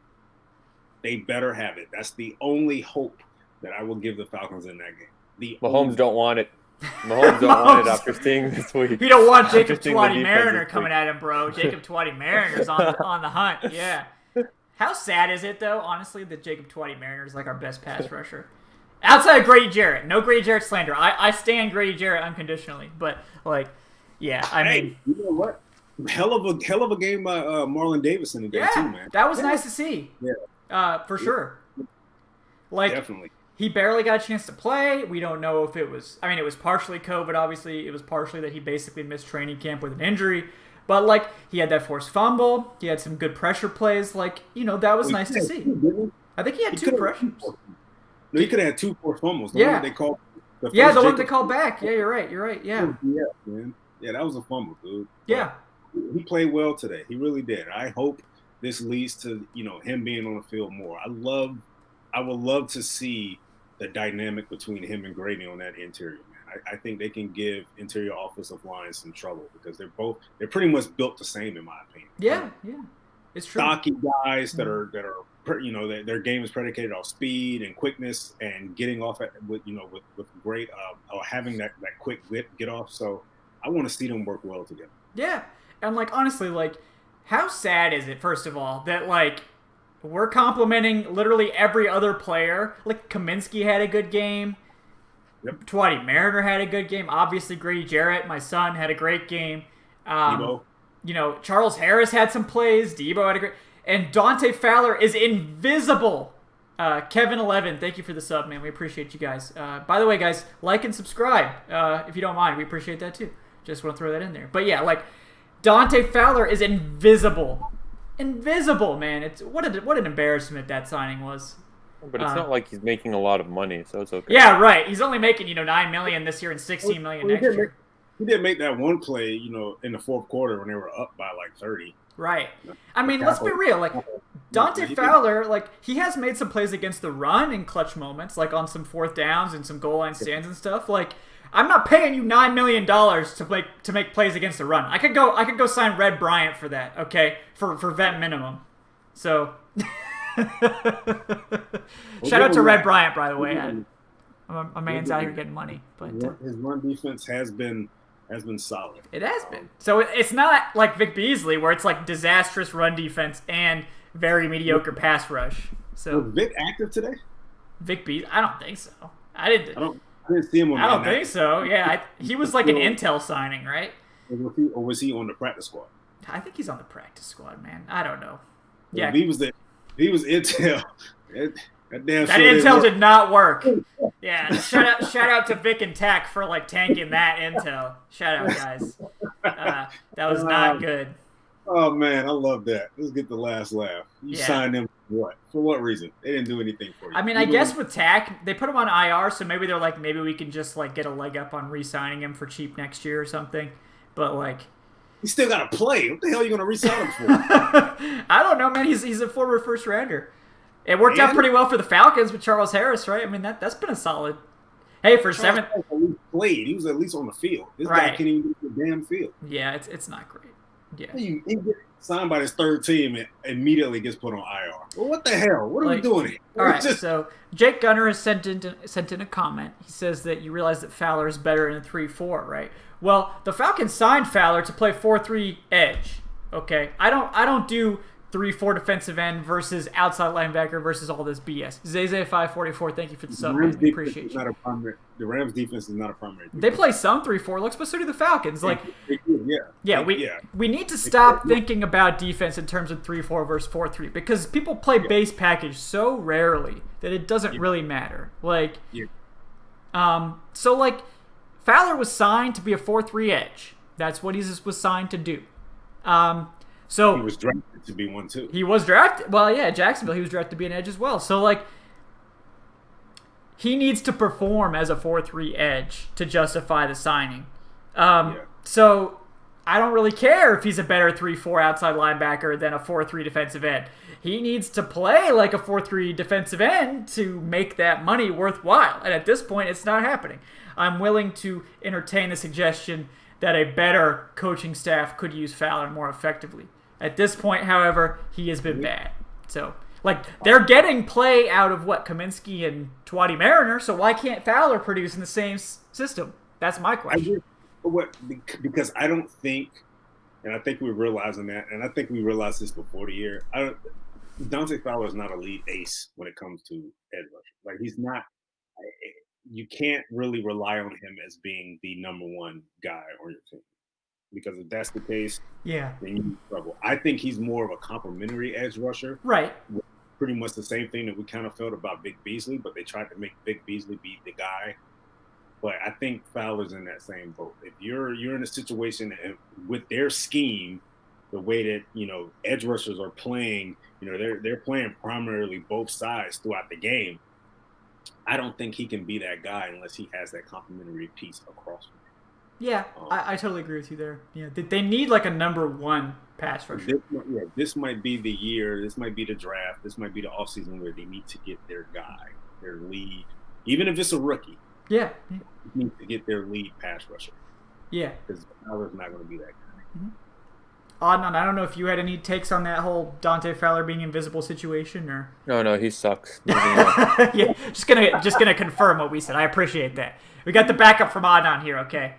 They better have it. That's the only hope that I will give the Falcons in that game. Mahomes don't want it. Mahomes don't want it after seeing this week. You don't want Jacob Twatty Mariner coming at him, bro. Jacob Twatty Mariner's on the hunt. Yeah. How sad is it, though, honestly, that Jacob Twatty Mariner is like our best pass rusher? Outside of Grady Jarrett. No Grady Jarrett slander. I stand Grady Jarrett unconditionally. But, like, yeah, I mean. You know what? Hell of a game by Marlon Davidson today, too, man. That was nice to see. Yeah. For sure. Like, definitely. He barely got a chance to play. We don't know if it was... I mean, it was partially COVID, obviously. It was partially that he basically missed training camp with an injury. But, like, he had that forced fumble. He had some good pressure plays. Like, that was nice to see. I think he had 2 pressures. No, he could have had 2 forced fumbles. The one they called. The one they called back. Yeah, you're right. Yeah. Yeah, man. Yeah, that was a fumble, dude. Yeah. He played well today. He really did. I hope this leads to, him being on the field more. I would love to see the dynamic between him and Grady on that interior, man. I think they can give interior offensive lines some trouble, because they're pretty much built the same, in my opinion. Yeah. It's true. Stocky guys that are their game is predicated on speed and quickness and getting off with great or having that quick get off. So I want to see them work well together. Yeah. And, like, honestly, like, how sad is it, first of all, that, like, we're complimenting literally every other player? Like, Kaminsky had a good game. Yep. Twatty Mariner had a good game. Obviously, Grady Jarrett, my son, had a great game. Debo. Charles Harris had some plays. Debo had a great... And Dante Fowler is invisible. Kevin 11, thank you for the sub, man. We appreciate you guys. By the way, guys, like and subscribe if you don't mind. We appreciate that, too. Just want to throw that in there. But, yeah, like... Dante Fowler is invisible. Invisible, man. It's what an embarrassment that signing was. But it's not like he's making a lot of money, so it's okay. Yeah, right. He's only making, $9 million this year and $16 million next year. He did make that one play, in the fourth quarter when they were up by like 30. Right. I mean, let's be real. Like, Dante Fowler, like, he has made some plays against the run in clutch moments, like on some 4th downs and some goal line stands and stuff. Like, I'm not paying you $9 million to make plays against the run. I could go sign Red Bryant for that, okay? For vet minimum. So shout out to Red Bryant, by the way. My man's out here getting money. But his run defense has been solid. It has been. So it's not like Vic Beasley, where it's like disastrous run defense and very mediocre pass rush. So was Vic active today? Vic Beasley? I don't think so. I didn't see him on I don't think so. Yeah, he was like an intel signing, right? Or was he on the practice squad? I think he's on the practice squad, man. I don't know. Yeah, if he was intel. That intel did not work. Yeah, shout out to Vic and Tech for like tanking that intel. Shout out, guys. That was not good. Oh man, I love that. Let's get the last laugh. You signed them for what? For what reason? They didn't do anything for you. I mean, I guess with Tack, they put him on IR, so maybe they're like, maybe we can just like get a leg up on re-signing him for cheap next year or something. But like, he still got to play. What the hell are you going to re-sign him for? I don't know, man. He's a former first rounder. It worked out pretty well for the Falcons with Charles Harris, right? I mean, that's been a solid. Hey, for Charles Harris played. He was at least on the field. This guy can't even get to the damn field. Yeah, it's not great. Yeah, he gets signed by his third team and immediately gets put on IR. Well, what the hell? What are we doing here? All right, so Jake Gunner has sent in a comment. He says that you realize that Fowler is better in a 3-4, right? Well, the Falcons signed Fowler to play 4-3 edge. Okay, I don't do 3-4 defensive end versus outside linebacker versus all this BS. Zay544, thank you for the sub, man. We appreciate you. The Rams defense is not a primary defense. They play some 3-4 looks, but so do the Falcons. Like, yeah. We need to stop thinking about defense in terms of 3-4 versus 4-3 because people play base package so rarely that it doesn't really matter. Like, so like Fowler was signed to be a 4-3 edge. That's what he was signed to do. So he was drafted to be one too. He was drafted. Well, yeah, Jacksonville. He was drafted to be an edge as well. So like, he needs to perform as a 4-3 edge to justify the signing. So I don't really care if he's a better 3-4 outside linebacker than a 4-3 defensive end. He needs to play like a 4-3 defensive end to make that money worthwhile. And at this point, it's not happening. I'm willing to entertain the suggestion that a better coaching staff could use Fowler more effectively. At this point, however, he has been bad. So, like, they're getting play out of, Kaminsky and Twatty Mariner, so why can't Fowler produce in the same system? That's my question. Because I don't think, and I think we're realizing that, and I think we realized this before the year, Dante Fowler is not a lead ace when it comes to edge rusher. Like, he's not – you can't really rely on him as being the number one guy on your team. Because if that's the case, then you're in trouble. I think he's more of a complimentary edge rusher. Right. Pretty much the same thing that we kind of felt about Vic Beasley, but they tried to make Vic Beasley be the guy. But I think Fowler's in that same boat. If you're in a situation with their scheme, the way that, edge rushers are playing, they're playing primarily both sides throughout the game. I don't think he can be that guy unless he has that complimentary piece across from him. Yeah, I totally agree with you there. Yeah, they need like a number one pass rusher. This might be the year. This might be the draft. This might be the offseason where they need to get their guy, their lead, even if it's a rookie. Yeah. They need to get their lead pass rusher. Yeah. Because Fowler's not going to be that guy. Mm-hmm. Adnan, I don't know if you had any takes on that whole Dante Fowler being invisible situation, or no, he sucks. Yeah, just gonna confirm what we said. I appreciate that. We got the backup from Adnan here, okay?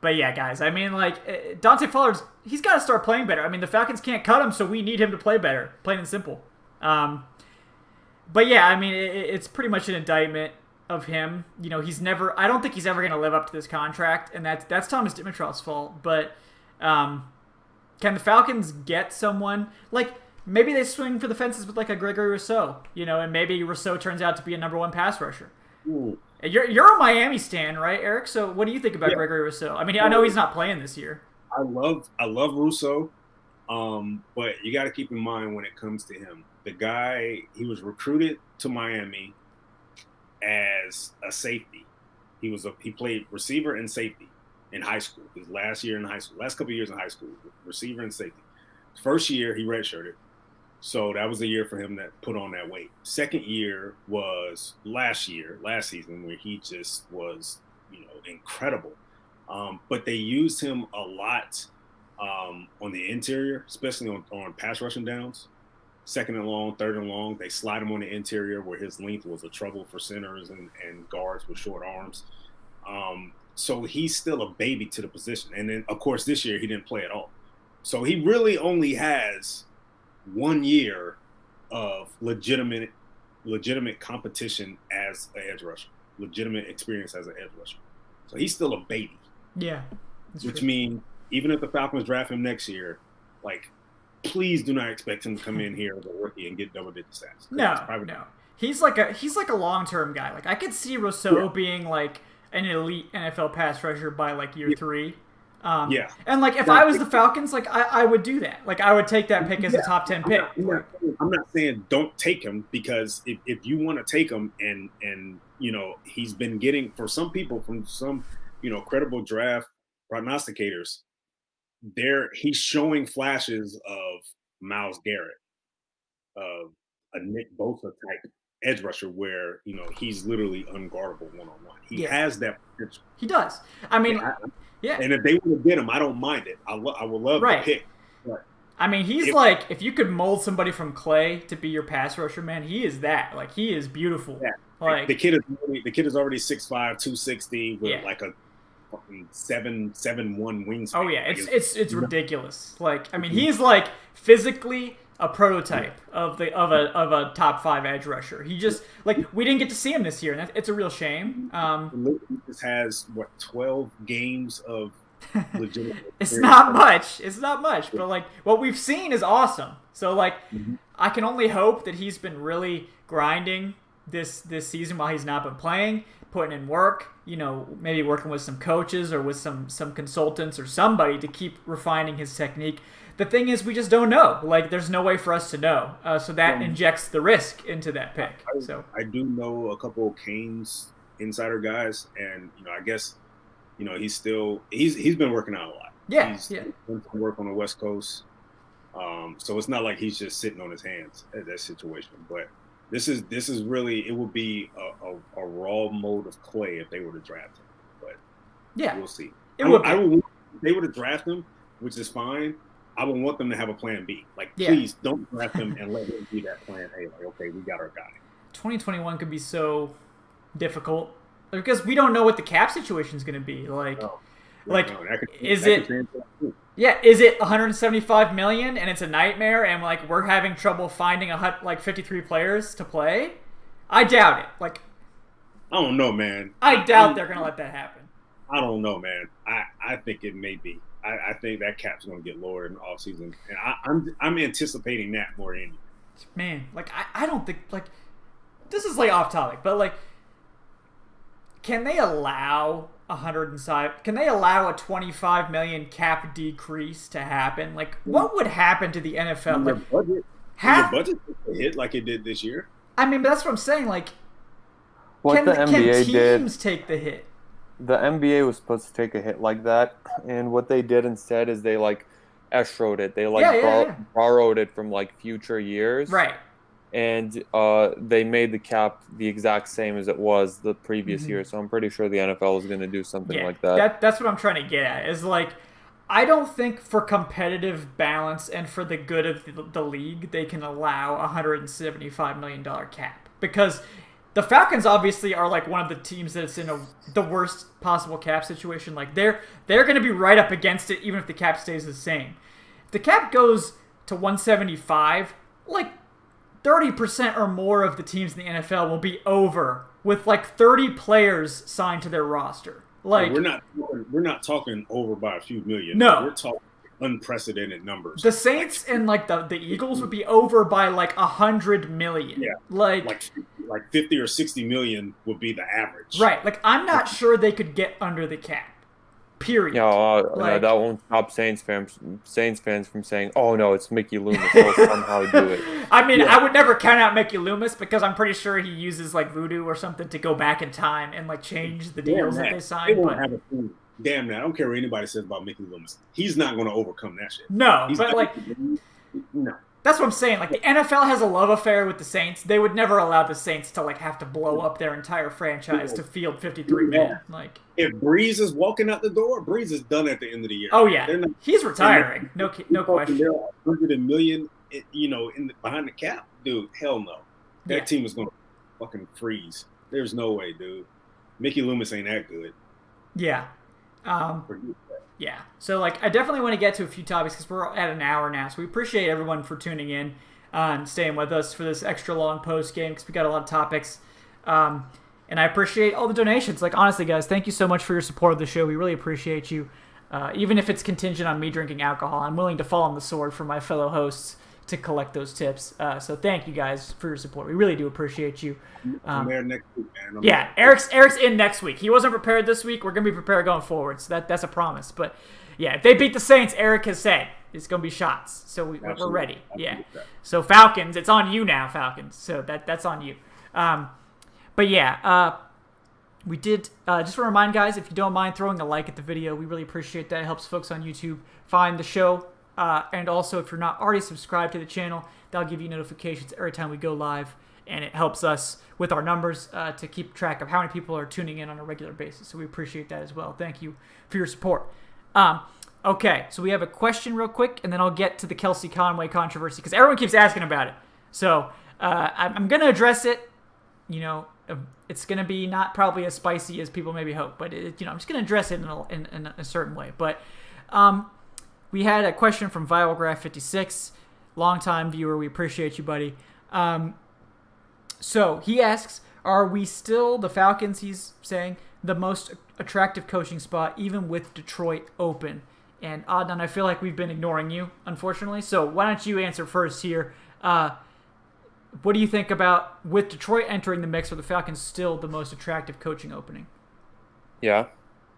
But yeah, guys, I mean, like, Dante Fowler's, he's got to start playing better. I mean, the Falcons can't cut him, so we need him to play better, plain and simple. But yeah, I mean, it's pretty much an indictment of him. I don't think he's ever going to live up to this contract, and that's Thomas Dimitrov's fault. But can the Falcons get someone, like, maybe they swing for the fences with, like, a Gregory Rosso, and maybe Rosso turns out to be a number one pass rusher. Ooh. You're a Miami stan, right, Eric? So what do you think about Gregory Rosso? I mean, I know he's not playing this year. I love Rosso, but you got to keep in mind when it comes to him, the guy, he was recruited to Miami as a safety. He played receiver and safety in high school. His last couple of years in high school, receiver and safety. First year he redshirted. So that was the year for him that put on that weight. Second year was last season, where he just was, incredible. But they used him a lot on the interior, especially on pass rushing downs. Second and long, third and long, they slide him on the interior where his length was a trouble for centers and guards with short arms. So he's still a baby to the position. And then, of course, this year he didn't play at all. So he really only has 1 year of legitimate competition as an edge rusher, legitimate experience as an edge rusher. So he's still a baby. Yeah. Which means even if the Falcons draft him next year, like, please do not expect him to come in here as a rookie and get double-digit stats. No. He's like a long-term guy. Like, I could see Rosso being like an elite NFL pass rusher by like year 3. And like, if I was the Falcons, like, I would do that. Like, I would take that pick as a top 10 pick. I'm not saying don't take him, because if you want to take him and he's been getting, for some people, from some credible draft prognosticators, he's showing flashes of Myles Garrett, of a Nick Bosa type edge rusher, where he's literally unguardable one-on-one. He has that potential. He does. I mean, and if they want to get him, I don't mind it. I would love the pick. But I mean, he's like, if you could mold somebody from clay to be your pass rusher, man, he is that. Like, he is beautiful. Yeah. Like, the kid is already 6'5", 260 with like a fucking 7'1" wingspan. Oh yeah, it's ridiculous. Like, I mean, he's like physically a prototype of a top 5 edge rusher. He just we didn't get to see him this year, and it's a real shame. He just has 12 games of legitimate. It's not much. It's not much, but what we've seen is awesome. So I can only hope that he's been really grinding this season while he's not been playing, putting in work, maybe working with some coaches or with some consultants or somebody to keep refining his technique. The thing is, we just don't know. There's no way for us to know. So that injects the risk into that pick. I do know a couple of Canes insider guys, and I guess he's been working out a lot. He's done some work on the West Coast. So it's not like he's just sitting on his hands at that situation. But this is really, it would be a raw mold of clay if they were to draft him. But we'll see. They were to draft him, which is fine. I would want them to have a plan B. Please don't draft him and let him be that plan A. Okay, we got our guy. 2021 could be so difficult because we don't know what the cap situation is going to be. Is it 175 million and it's a nightmare and we're having trouble finding 53 players to play? I doubt it. I don't know, man. I doubt they're going to let that happen. I don't know, man. I think it may be. I think that cap's going to get lower in the offseason, and I'm anticipating that more than anything. Man, I don't think this is off topic, but can they allow Can they allow a 25 million cap decrease to happen? What would happen to the NFL? The budget hit like it did this year. I mean, but that's what I'm saying. What the NBA can teams take the hit? The NBA was supposed to take a hit like that, and what they did instead is they escrowed it. They borrowed it from future years, right? And they made the cap the exact same as it was the previous year. So I'm pretty sure the NFL is going to do something like that. That's what I'm trying to get at. Is I don't think for competitive balance and for the good of the league they can allow a $175 million cap, because the Falcons obviously are one of the teams that's in the worst possible cap situation. They're going to be right up against it even if the cap stays the same. If the cap goes to 175, 30% or more of the teams in the NFL will be over with 30 players signed to their roster. We're not talking over by a few million. No, we're talking unprecedented numbers. The Saints and the Eagles would be over by 100 million. Yeah, 50 or 60 million would be the average. Right. I'm not sure they could get under the cap. Period. No, that won't stop Saints fans from saying, "Oh no, it's Mickey Loomis. He'll somehow do it." I mean, I would never count out Mickey Loomis because I'm pretty sure he uses voodoo or something to go back in time and change the deals that they sign. They won't have a clue. Damn that! I don't care what anybody says about Mickey Loomis. He's not going to overcome that shit. No, no. That's what I'm saying. The NFL has a love affair with the Saints. They would never allow the Saints to have to blow up their entire franchise to field 53 men. If Breeze is walking out the door, Breeze is done at the end of the year. Oh yeah, he's retiring. No question. There are 100 million, behind the cap, dude. Hell no. That team is going to fucking freeze. There's no way, dude. Mickey Loomis ain't that good. Yeah. Yeah. So, I definitely want to get to a few topics because we're at an hour now. So we appreciate everyone for tuning in and staying with us for this extra long post game because we got a lot of topics. And I appreciate all the donations. Honestly, guys, thank you so much for your support of the show. We really appreciate you. Even if it's contingent on me drinking alcohol, I'm willing to fall on the sword for my fellow hosts to collect those tips. So thank you guys for your support. We really do appreciate you. I'm there next week, man. Eric's in next week. He wasn't prepared this week. We're going to be prepared going forward. So that's a promise. But yeah, if they beat the Saints, Eric has said it's going to be shots. So we're ready. Yeah. So Falcons, it's on you now, Falcons. So that's on you. But yeah, we did just want to remind guys, if you don't mind throwing a like at the video, we really appreciate that. It helps folks on YouTube find the show. And also, if you're not already subscribed to the channel, that'll give you notifications every time we go live. And it helps us with our numbers to keep track of how many people are tuning in on a regular basis. So we appreciate that as well. Thank you for your support. Okay, so we have a question real quick, and then I'll get to the Kelsey Conway controversy because everyone keeps asking about it. So I'm going to address it. It's going to be not probably as spicy as people maybe hope, but I'm just going to address it in a certain way. But we had a question from ViralGraph56. longtime viewer. We appreciate you, buddy. So he asks, are we still, the Falcons, he's saying, the most attractive coaching spot, even with Detroit open? And Adnan, I feel like we've been ignoring you, unfortunately. So why don't you answer first here? What do you think about, with Detroit entering the mix, are the Falcons still the most attractive coaching opening? Yeah.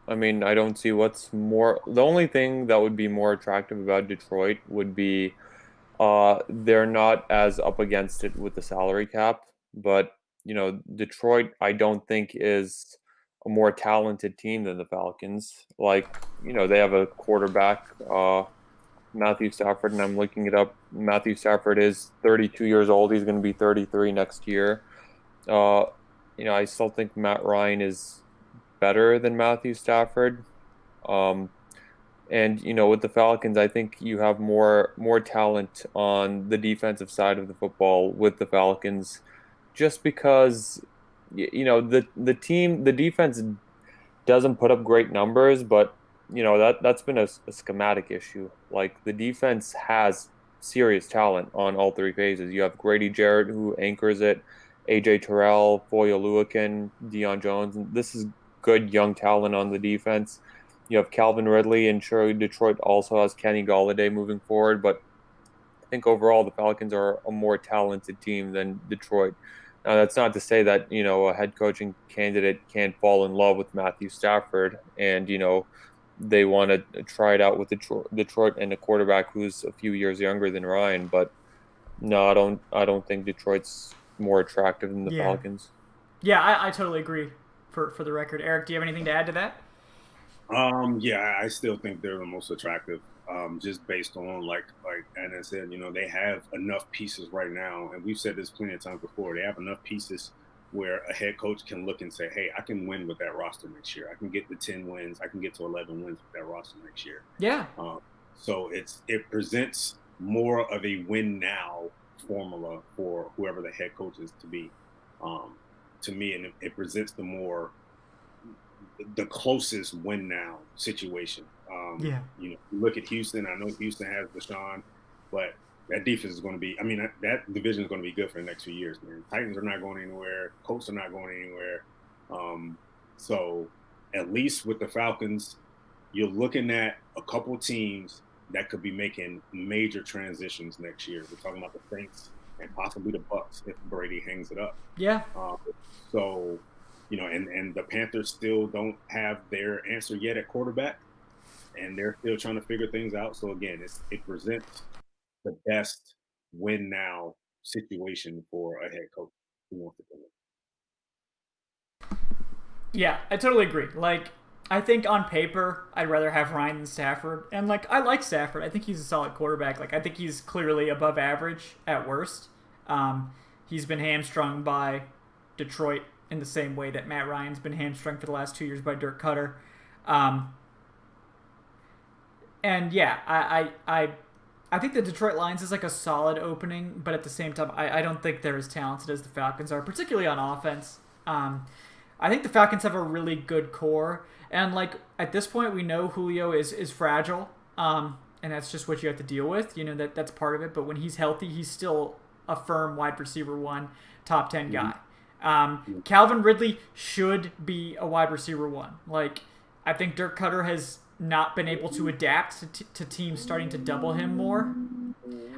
I mean, I don't see what's more. The only thing that would be more attractive about Detroit would be they're not as up against it with the salary cap. But, Detroit, I don't think is a more talented team than the Falcons. Like, they have a quarterback, Matthew Stafford, and I'm looking it up. Matthew Stafford is 32 years old. He's going to be 33 next year. I still think Matt Ryan is better than Matthew Stafford. And with the Falcons, I think you have more talent on the defensive side of the football with the Falcons, just because the defense doesn't put up great numbers, but that's been a schematic issue. Like, the defense has serious talent on all three phases. You have Grady Jarrett, who anchors it, AJ Terrell, Foye Oluokun, Deion Jones. And this is good young talent on the defense. You have Calvin Ridley, and sure, Detroit also has Kenny Golladay moving forward. But I think overall the Falcons are a more talented team than Detroit. Now, that's not to say that, a head coaching candidate can't fall in love with Matthew Stafford and, they want to try it out with Detroit and a quarterback who's a few years younger than Ryan. But no, I don't think Detroit's more attractive than the Falcons. Yeah, I totally agree. For the record, Eric, do you have anything to add to that? Yeah, I still think they're the most attractive. Just based on like Anna said, they have enough pieces right now, and we've said this plenty of times before. They have enough pieces where a head coach can look and say, "Hey, I can win with that roster next year. I can get to 10 wins. I can get to 11 wins with that roster next year." Yeah. So it presents more of a win now formula for whoever the head coach is to be. To me, and it presents the closest win now situation. You look at Houston. I know Houston has Deshaun, but that defense is going to be. I mean, that division is going to be good for the next few years, man. Titans are not going anywhere. Colts are not going anywhere. So at least with the Falcons, you're looking at a couple teams that could be making major transitions next year. We're talking about the Saints and possibly the Bucks if Brady hangs it up. Yeah. So, and the Panthers still don't have their answer yet at quarterback, and they're still trying to figure things out. So again, it presents the best win now situation for a head coach who wants to do it. Yeah, I totally agree. Like, I think on paper, I'd rather have Ryan than Stafford. And, I like Stafford. I think he's a solid quarterback. I think he's clearly above average at worst. He's been hamstrung by Detroit in the same way that Matt Ryan's been hamstrung for the last 2 years by Dirk Cutter. And, yeah, I think the Detroit Lions is a solid opening, but at the same time, I don't think they're as talented as the Falcons are, particularly on offense. I think the Falcons have a really good core, and at this point, we know Julio is fragile, and that's just what you have to deal with. That's part of it. But when he's healthy, he's still a firm wide receiver 1, top 10 guy. Calvin Ridley should be a wide receiver 1. I think Dirk Cutter has not been able to adapt to teams starting to double him more.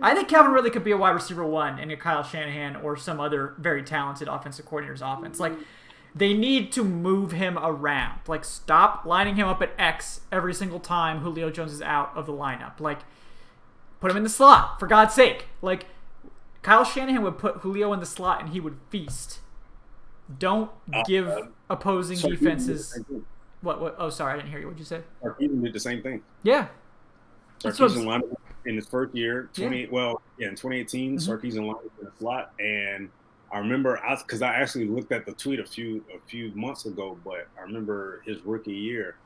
I think Calvin Ridley could be a wide receiver 1 in a Kyle Shanahan or some other very talented offensive coordinator's offense. They need to move him around. Stop lining him up at X every single time Julio Jones is out of the lineup. Put him in the slot, for God's sake. Kyle Shanahan would put Julio in the slot and he would feast. Don't give opposing defenses... What? Oh, sorry, I didn't hear you. What'd you say? Sarkisian did the same thing. Yeah. Sarkisian lined up in his first year, in 2018, Mm-hmm. Sarkisian lined up in the slot, and I remember because I actually looked at the tweet a few months ago, but I remember his rookie year,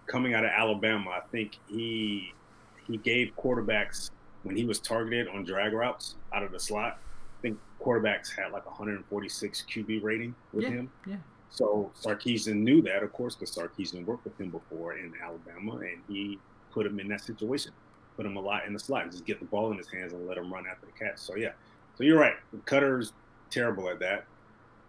coming out of Alabama. I think he gave quarterbacks when he was targeted on drag routes out of the slot. I think quarterbacks had 146 QB rating with him. Yeah. So Sarkisian knew that, of course, because Sarkisian worked with him before in Alabama, and he put him in that situation. put him a lot in the slot and just get the ball in his hands and let him run after the catch. So yeah, so you're right. Cutter's terrible at that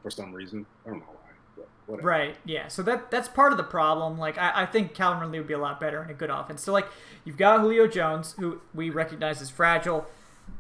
for some reason. I don't know why. But whatever. Right, yeah. So that's part of the problem. Like, I think Calvin Ridley would be a lot better in a good offense. So, like, you've got Julio Jones, who we recognize as fragile.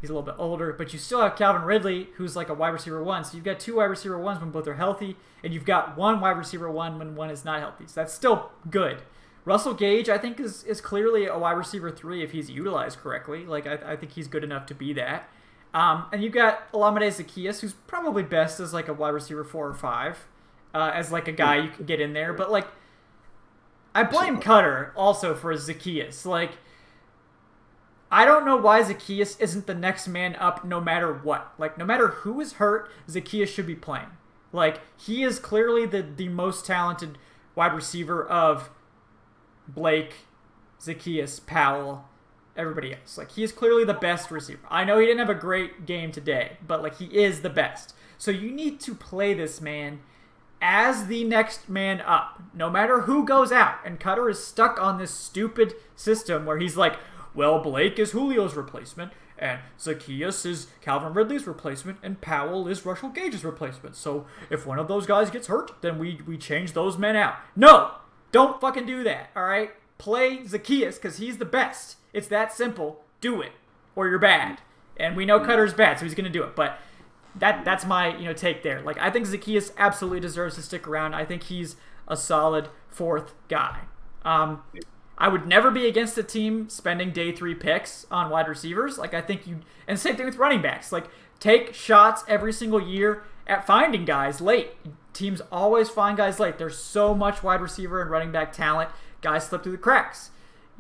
He's a little bit older, but you still have Calvin Ridley, who's like a wide receiver 1. So you've got 2 wide receiver 1s when both are healthy, and you've got 1 wide receiver 1 when one is not healthy. So that's still good. Russell Gage, I think, is clearly a wide receiver 3 if he's utilized correctly. Like, I think he's good enough to be that. And you've got Olamide Zaccheaus, who's probably best as like a wide receiver 4 or 5, as like a guy you can get in there. But like, I blame Cutter also for Zaccheaus. Like, I don't know why Zaccheaus isn't the next man up no matter what. Like, no matter who is hurt, Zaccheaus should be playing. Like, he is clearly the most talented wide receiver of Blake, Zaccheaus, Powell, everybody else. Like, he is clearly the best receiver. I know he didn't have a great game today, but like, he is the best. So you need to play this man as the next man up, no matter who goes out. And Cutter is stuck on this stupid system where he's like, well, Blake is Julio's replacement, and Zaccheaus is Calvin Ridley's replacement, and Powell is Russell Gage's replacement. So if one of those guys gets hurt, then we change those men out. No! Don't fucking do that, all right? Play Zaccheaus because he's the best. It's that simple. Do it, or you're bad. And we know Cutter's bad, so he's going to do it. But that's my take there. Like, I think Zaccheaus absolutely deserves to stick around. I think he's a solid 4th guy. I would never be against a team spending day 3 picks on wide receivers. Like, I think and same thing with running backs. Like, take shots every single year at finding guys late. Teams always find guys late. There's so much wide receiver and running back talent. Guys slip through the cracks.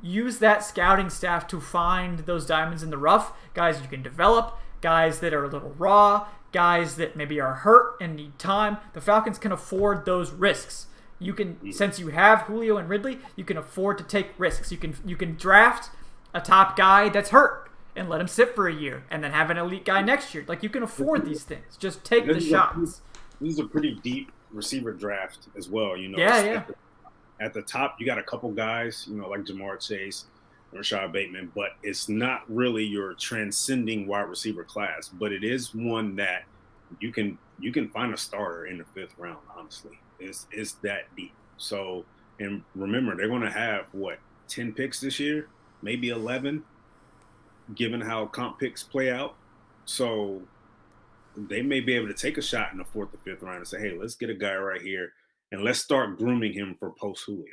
Use that scouting staff to find those diamonds in the rough, guys you can develop, guys that are a little raw, guys that maybe are hurt and need time. The Falcons can afford those risks. You can, since you have Julio and Ridley, you can afford to take risks. You can draft a top guy that's hurt and let him sit for a year, and then have an elite guy next year. Like, you can afford these things. Just take the shots. This is a pretty deep receiver draft as well. Yeah. At the top, you got a couple guys, like Jamar Chase, Rashad Bateman, but it's not really your transcending wide receiver class. But it is one that you can find a starter in the 5th round. Honestly, it's that deep. So, and remember, they're going to have 10 picks this year, maybe 11, given how comp picks play out. So they may be able to take a shot in the 4th or 5th round and say, hey, let's get a guy right here and let's start grooming him for post Julio.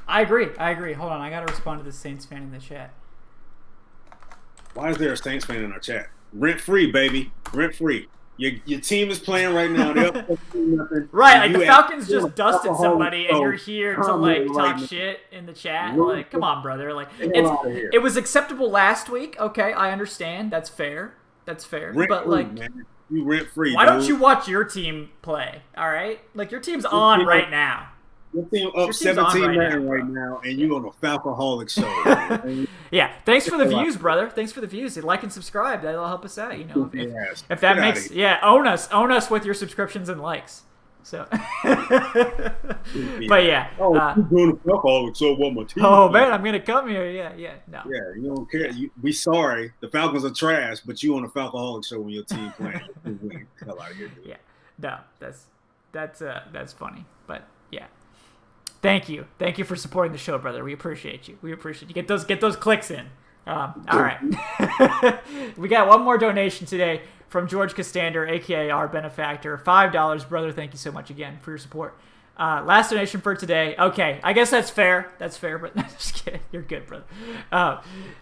I agree. Hold on, I got to respond to the Saints fan in the chat. Why is there a Saints fan in our chat? Rent free, baby. Rent free. Your team is playing right now. They're up nothing. Right, like the Falcons just dusted somebody, and you're here to like talk shit in the chat. Like, come on, brother. Like, it was acceptable last week. Okay, I understand. That's fair. But like, man. You rent free. Why don't you watch your team play? All right, like your team's on right now. Your team up 17-9 right now, and you on a Falcoholic show. Yeah, thanks for the views, brother. Thanks for the views. Like and subscribe. That'll help us out. If that makes own us with your subscriptions and likes. So, but yeah. You're doing a Falcoholic show. What my team? Oh man, I'm gonna come here. Yeah. No. Yeah, you don't care. We sorry. The Falcons are trash, but you on a Falcoholic show when your team playing. Hell out of here, dude. Yeah. No, that's funny, but yeah. Thank you for supporting the show, brother. We appreciate you. Get those clicks in. All right. We got one more donation today from George Costander, aka our benefactor. $5, brother. Thank you so much again for your support. Last donation for today. Okay, I guess that's fair. But just kidding. You're good, brother.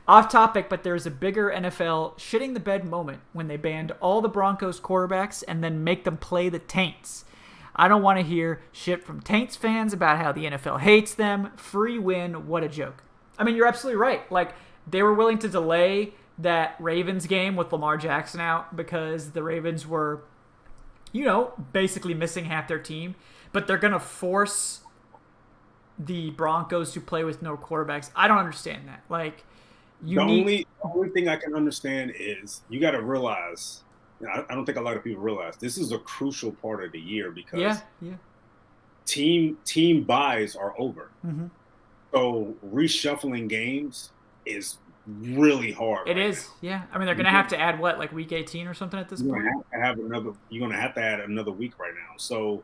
Off topic, but there's a bigger NFL shitting the bed moment when they banned all the Broncos quarterbacks and then make them play the Taints. I don't want to hear shit from Taints fans about how the NFL hates them. Free win, what a joke. I mean, you're absolutely right. Like, they were willing to delay that Ravens game with Lamar Jackson out because the Ravens were, basically missing half their team. But they're going to force the Broncos to play with no quarterbacks. I don't understand that. Like, the only thing I can understand is you got to realize – I don't think a lot of people realize this is a crucial part of the year because team buys are over. Mm-hmm. So reshuffling games is really hard. It is, yeah. I mean, they're gonna have to add what, like week 18 or something at this point. You're gonna have to add another week right now. So,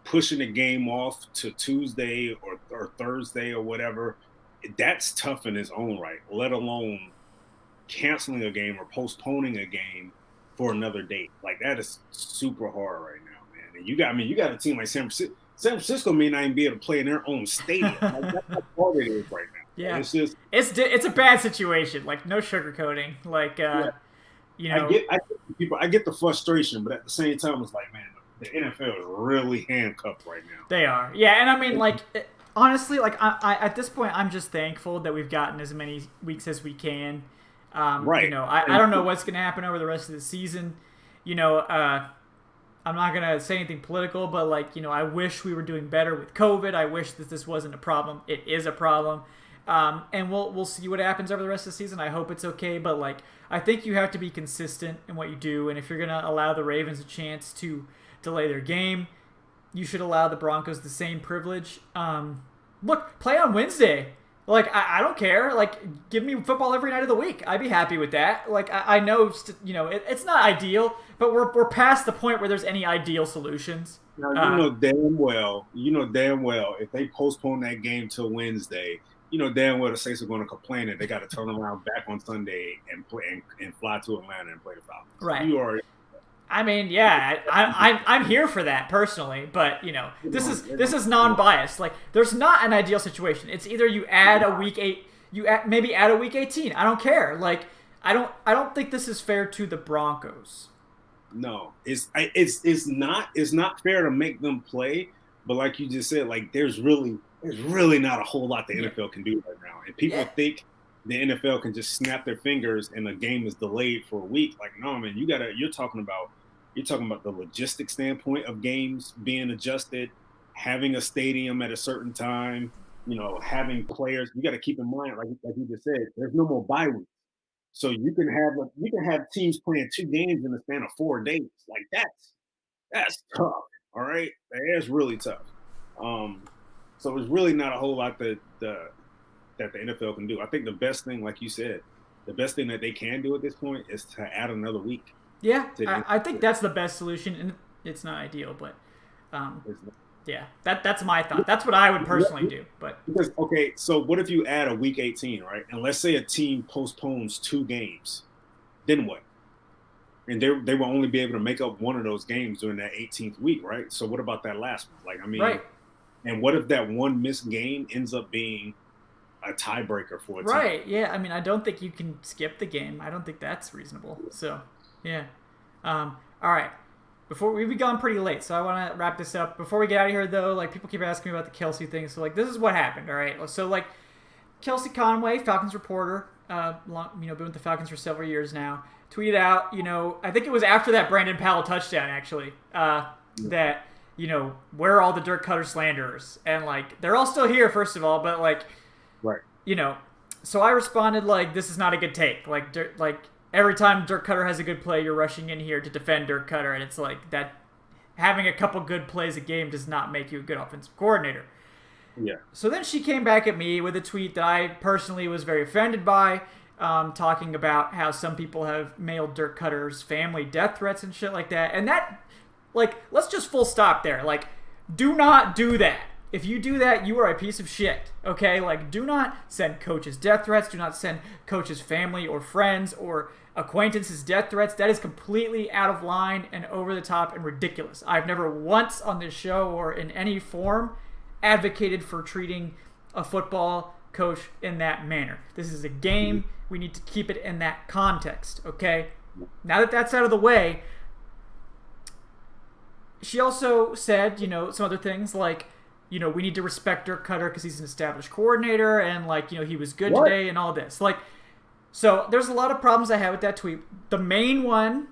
pushing the game off to Tuesday or Thursday or whatever, that's tough in its own right. Let alone canceling a game or postponing a game for another date. Like that is super hard right now, man. And you got a team like San Francisco. San Francisco may not even be able to play in their own stadium. Like, that's how hard it is right now. Yeah, it's just it's a bad situation. Like no sugarcoating. Like I get the frustration, but at the same time, it's like, man, the NFL is really handcuffed right now. They are, yeah. And I mean, like honestly, like I at this point, I'm just thankful that we've gotten as many weeks as we can. Right. I don't know what's going to happen over the rest of the season. I'm not going to say anything political, but like, I wish we were doing better with COVID. I wish that this wasn't a problem. It is a problem. And we'll see what happens over the rest of the season. I hope it's okay, but like I think you have to be consistent in what you do, and if you're going to allow the Ravens a chance to delay their game, you should allow the Broncos the same privilege. Look, play on Wednesday. Like, I don't care. Like, give me football every night of the week. I'd be happy with that. Like, I know, it's not ideal, but we're past the point where there's any ideal solutions. Now, you know damn well, if they postpone that game till Wednesday, damn well the Saints are going to complain that they got to turn around back on Sunday and play and fly to Atlanta and play the Falcons. Right. You already. I mean, yeah, I'm here for that personally, but this is non-biased. Like, there's not an ideal situation. It's either you add a week 8, maybe add a week 18. I don't care. Like, I don't think this is fair to the Broncos. No, it's not fair to make them play, but like you just said, like there's really not a whole lot the NFL can do right now, and people think the NFL can just snap their fingers and the game is delayed for a week. Like, no, man, you're talking about the logistic standpoint of games being adjusted, having a stadium at a certain time, having players. You got to keep in mind, like you just said, there's no more bye weeks. So you can have teams playing 2 games in the span of 4 days. Like that's tough. All right, that's really tough. So there's really not a whole lot that the NFL can do. I think the best thing, like you said, the best thing that they can do at this point is to add another week. Yeah, I think that's the best solution, and it's not ideal, but yeah, that's my thought. That's what I would personally do. But okay, so what if you add a week 18, right? And let's say a team postpones 2 games, then what? And they will only be able to make up one of those games during that 18th week, right? So what about that last one? Like, I mean, right. And what if that one missed game ends up being a tiebreaker for a team? Right, yeah. I mean, I don't think you can skip the game. I don't think that's reasonable. So, yeah. All right. We've gone pretty late, so I want to wrap this up. Before we get out of here, though, like, people keep asking me about the Kelsey thing. So, like, this is what happened, all right? So, like, Kelsey Conway, Falcons reporter, been with the Falcons for several years now, tweeted out, I think it was after that Brandon Powell touchdown, actually, that, where are all the Dirk Cutter slanderers? And, like, they're all still here, first of all, but, like, right. So I responded, like, this is not a good take. Like, every time Dirk Cutter has a good play, you're rushing in here to defend Dirk Cutter, and it's like that having a couple good plays a game does not make you a good offensive coordinator. Yeah. So then she came back at me with a tweet that I personally was very offended by, talking about how some people have mailed Dirk Cutter's family death threats and shit like that. And that, like, let's just full stop there. Like, do not do that. If you do that, you are a piece of shit, okay? Like, do not send coaches death threats. Do not send coaches' family or friends or acquaintances death threats. That is completely out of line and over the top and ridiculous. I've never once on this show or in any form advocated for treating a football coach in that manner. This is a game. We need to keep it in that context, okay? Now that that's out of the way, she also said, some other things like, we need to respect Dirk Cutter because he's an established coordinator and, like, he was good today and all this. Like, so there's a lot of problems I have with that tweet. The main one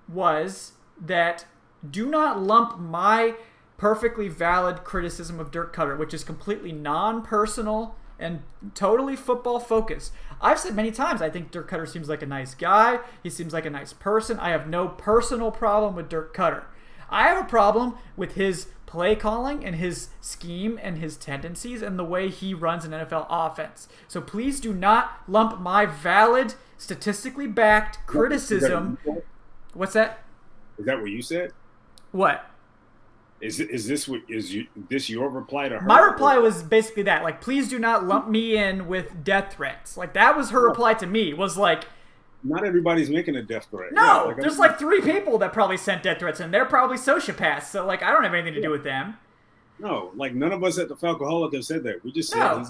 was that do not lump my perfectly valid criticism of Dirk Cutter, which is completely non-personal and totally football focused. I've said many times I think Dirk Cutter seems like a nice guy. He seems like a nice person. I have no personal problem with Dirk Cutter. I have a problem with his play calling and his scheme and his tendencies and the way he runs an NFL offense. So please do not lump my valid, statistically backed criticism. What's that? Is that what you said? What? Is this your reply to her? My reply was basically that. Like, please do not lump me in with death threats. Like, that was her reply to me. Was like, not everybody's making a death threat. No, there's like 3 people that probably sent death threats, and they're probably sociopaths. So, like, I don't have anything to do with them. No, like, none of us at the Falcoholic have said that. We just said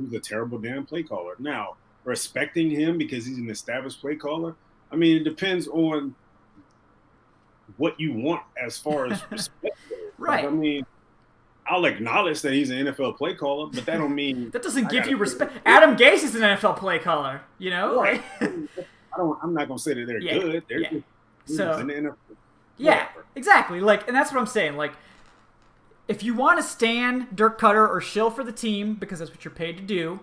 he's a terrible damn play caller. Now, respecting him because he's an established play caller, I mean, it depends on what you want as far as respect. Right. I mean, I'll acknowledge that he's an NFL play caller, but that don't mean that doesn't give you respect. Adam Gase is an NFL play caller, you know? Right. I'm not gonna say that they're good. They're just in the NFL. Yeah, exactly. Like, and that's what I'm saying. Like, if you want to stand Dirk Cutter or shill for the team because that's what you're paid to do,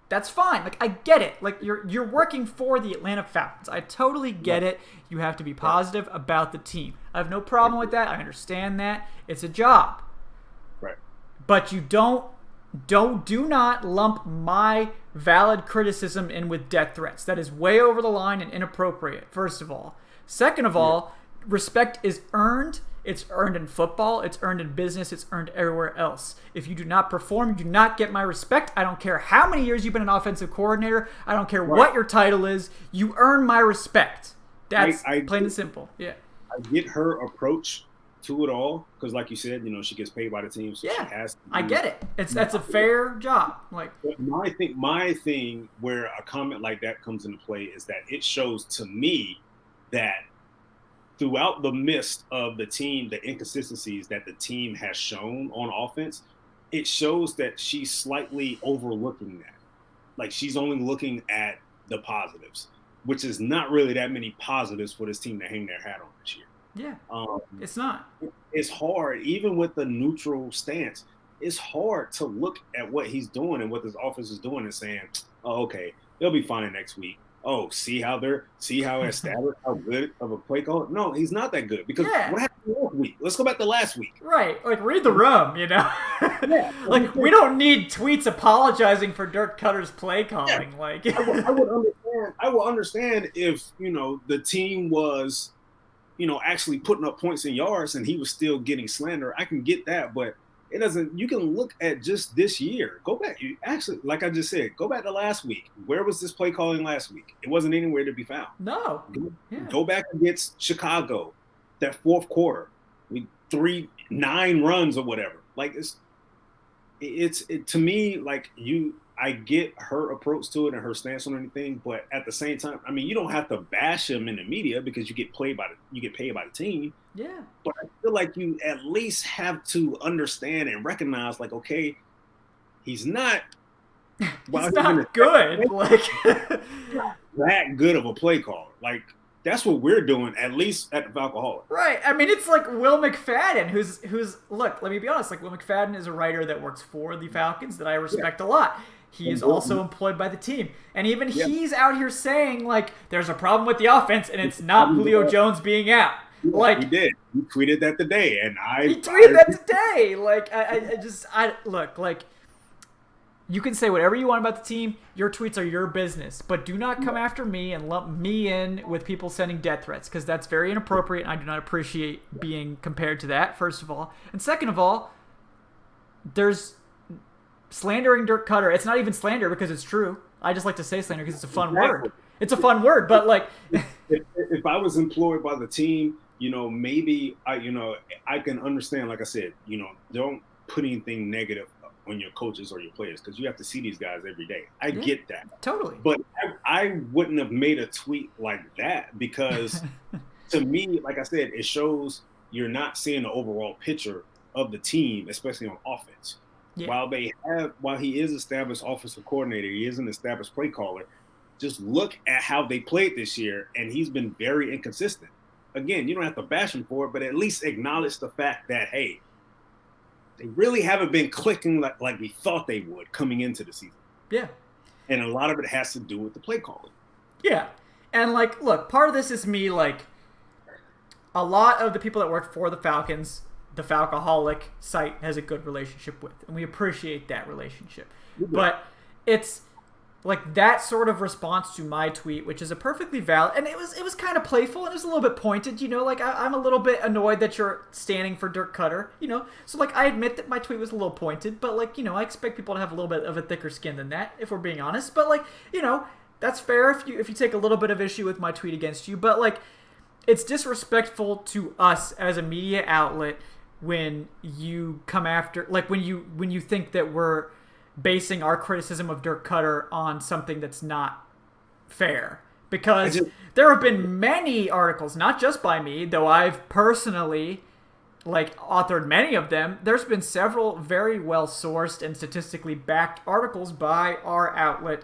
that's fine. Like, I get it. Like, you're working for the Atlanta Falcons. I totally get it. You have to be positive about the team. I have no problem with that. I understand that. It's a job. Right. But you do not lump my valid criticism in with death threats. That is way over the line and inappropriate, first of all. Second of all, respect is earned. It's earned in football. It's earned in business. It's earned everywhere else. If you do not perform, you do not get my respect. I don't care how many years you've been an offensive coordinator. I don't care what your title is. You earn my respect. That's plain and simple. Yeah. I get her approach to it all because, like you said, she gets paid by the team, so she has to. I get it. That's a fair job. Like, my thing where a comment like that comes into play is that it shows to me that throughout the midst of the team, the inconsistencies that the team has shown on offense, it shows that she's slightly overlooking that. Like, she's only looking at the positives, which is not really that many positives for this team to hang their hat on this year. Yeah, it's not. It's hard, even with the neutral stance. It's hard to look at what he's doing and what this offense is doing and saying, "Oh, okay, they'll be fine next week." Oh, see how established, how good of a play caller. No, he's not that good because what happened last week? Let's go back to last week. Right, like read the room, Like, we don't need tweets apologizing for Dirk Cutter's play calling. Yeah. Like, I would understand if the team was, actually putting up points and yards and he was still getting slander. I can get that, but it doesn't. You can look at just this year. Go back. You actually, like I just said, go back to last week. Where was this play calling last week? It wasn't anywhere to be found. No. Go back against Chicago, that fourth quarter, with 9 runs or whatever. Like, it's to me, like, I get her approach to it and her stance on anything, but at the same time, I mean, you don't have to bash him in the media because you get paid by the team. Yeah. But I feel like you at least have to understand and recognize, like, okay, he's not. He's not good. Like, that good of a play caller. Like, that's what we're doing, at least at the Falcoholic. Right. I mean, it's like Will McFadden, who's look, let me be honest, like, Will McFadden is a writer that works for the Falcons that I respect a lot. He is also employed by the team. And even he's out here saying, like, there's a problem with the offense, and it's not Julio Jones being out. Like, he did. He tweeted that today, and he tweeted that today. Like, I look, like, you can say whatever you want about the team. Your tweets are your business, but do not come after me and lump me in with people sending death threats, because that's very inappropriate, and I do not appreciate being compared to that, first of all. And second of all, there's slandering Dirk Cutter. It's not even slander because it's true. I just like to say slander because it's a fun word. It's a fun word, but like, if I was employed by the team, maybe I can understand. Like I said, don't put anything negative on your coaches or your players because you have to see these guys every day. I get that totally, but I wouldn't have made a tweet like that because to me, like I said, it shows you're not seeing the overall picture of the team, especially on offense. Yeah. While he is established offensive coordinator, he is an established play caller. Just look at how they played this year, and he's been very inconsistent. Again, you don't have to bash him for it, but at least acknowledge the fact that, hey, they really haven't been clicking like we thought they would coming into the season. Yeah. And a lot of it has to do with the play calling. Yeah. And, like, look, part of this is me, like, a lot of the people that work for the Falcons the Falcoholic site has a good relationship with, and we appreciate that relationship. But it's like that sort of response to my tweet, which is a perfectly valid, and it was kind of playful and it was a little bit pointed, like I'm a little bit annoyed that you're standing for Dirk Cutter, so like I admit that my tweet was a little pointed, but like, I expect people to have a little bit of a thicker skin than that, if we're being honest, but like, that's fair if you take a little bit of issue with my tweet against you, but like, it's disrespectful to us as a media outlet when you come after, like when you think that we're basing our criticism of Dirk Cutter on something that's not fair. Because there have been many articles, not just by me, though I've personally like authored many of them. There's been several very well sourced and statistically backed articles by our outlet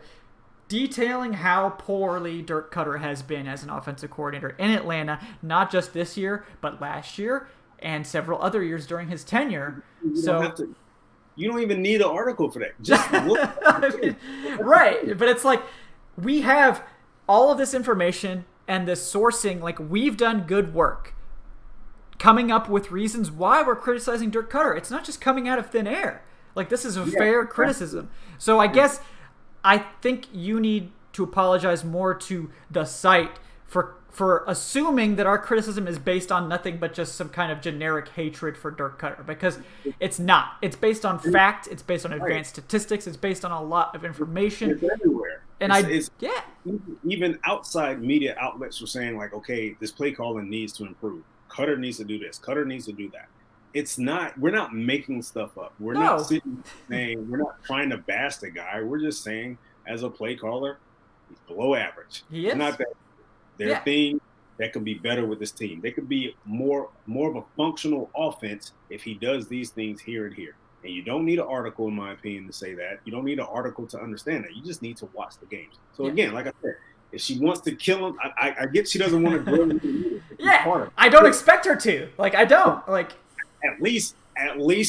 detailing how poorly Dirk Cutter has been as an offensive coordinator in Atlanta, not just this year, but last year and several other years during his tenure. You don't even need an article for that. Just look. Right. But it's like we have all of this information and this sourcing. Like, we've done good work coming up with reasons why we're criticizing Dirk Cutter. It's not just coming out of thin air. Like, this is a fair criticism. So I guess I think you need to apologize more to the site for assuming that our criticism is based on nothing but just some kind of generic hatred for Dirk Cutter, because it's not. It's based on fact. It's based on advanced statistics. It's based on a lot of information. It's everywhere. And even outside media outlets were saying like, okay, this play calling needs to improve. Cutter needs to do this. Cutter needs to do that. It's not. We're not making stuff up. We're not sitting saying, we're not trying to bash the guy. We're just saying, as a play caller, he's below average. He is. Not that. There are things that could be better with this team. They could be more of a functional offense if he does these things here and here. And you don't need an article, in my opinion, to say that. You don't need an article to understand that. You just need to watch the games. So again, like I said, if she wants to kill him, I get she doesn't want to grill him. I don't expect her to. Like, I don't. Like, at least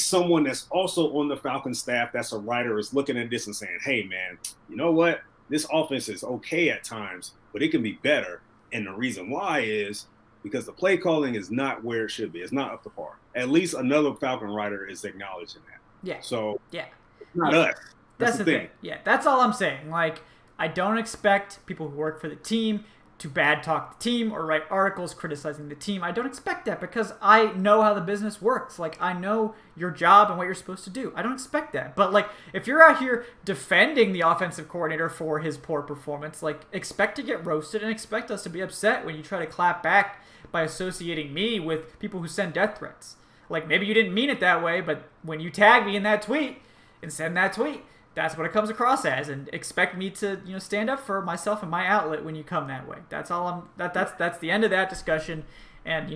someone that's also on the Falcons staff that's a writer is looking at this and saying, hey, man, you know what? This offense is okay at times, but it can be better. And the reason why is because the play calling is not where it should be. It's not up to par. At least another Falcon writer is acknowledging that. Yeah. So it's not us. That's the thing. Yeah, that's all I'm saying. Like, I don't expect people who work for the team to bad talk the team or write articles criticizing the team. I don't expect that because I know how the business works. Like, I know your job and what you're supposed to do. I don't expect that. But like, if you're out here defending the offensive coordinator for his poor performance, like, expect to get roasted and expect us to be upset when you try to clap back by associating me with people who send death threats. Like, maybe you didn't mean it that way, but when you tag me in that tweet and send that tweet, that's what it comes across as, and expect me to, stand up for myself and my outlet when you come that way. That's all that's the end of that discussion, and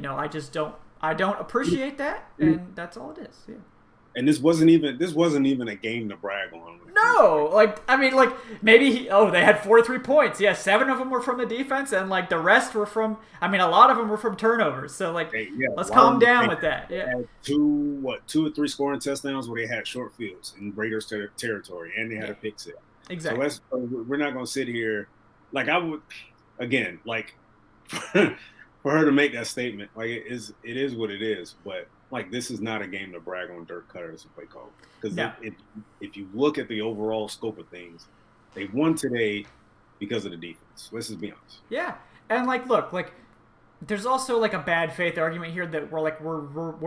I don't appreciate that, and that's all it is. Yeah. And this wasn't even a game to brag on. No, maybe they had 43 points. Yeah, 7 of them were from the defense, and like the rest were from. A lot of them were from turnovers. So let's calm down with that. Yeah. Had 2 or 3 scoring touchdowns where they had short fields in Raiders territory, and they had a pick six. Exactly. So we're not going to sit here like I would again like for her to make that statement. Like it is what it is, but. Like, this is not a game to brag on Dirk Cutter as a play caller. Because if you look at the overall scope of things, they won today because of the defense. Let's just be honest. Yeah. And, look, there's also, a bad faith argument here that we're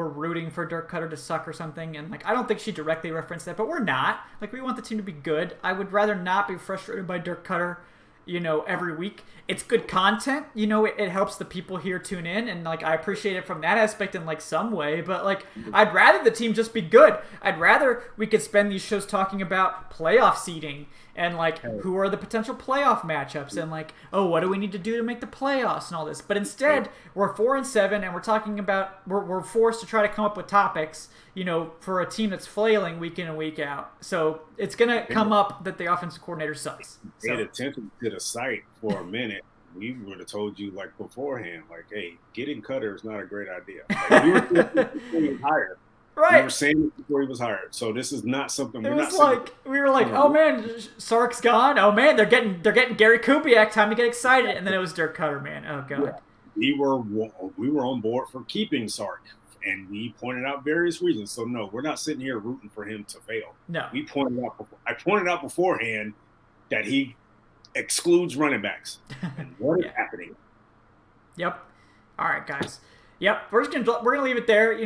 rooting for Dirk Cutter to suck or something. And, I don't think she directly referenced that, but we're not. We want the team to be good. I would rather not be frustrated by Dirk Cutter, every week. It's good content, it helps the people here tune in, and I appreciate it from that aspect in some way, but I'd rather the team just be good. I'd rather we could spend these shows talking about playoff seeding and who are the potential playoff matchups and what do we need to do to make the playoffs and all this. But instead, we're 4-7 and we're talking about we're forced to try to come up with topics, for a team that's flailing week in and week out. So it's gonna come up that the offensive coordinator sucks. Paid attention to the site for a minute. We would have told you beforehand, hey, getting Cutter is not a great idea. We were before he was hired. Right. We were saying it before he was hired. So this is not something we were like, oh man, Sark's gone. Oh man, they're getting Gary Kubiak. Time to get excited. And then it was Dirk Cutter, man. Oh god. Yeah. We were on board for keeping Sark and we pointed out various reasons. So no, we're not sitting here rooting for him to fail. No, I pointed out beforehand that he excludes running backs. And what is happening? Yep. All right, guys. Yep, we're gonna leave it there.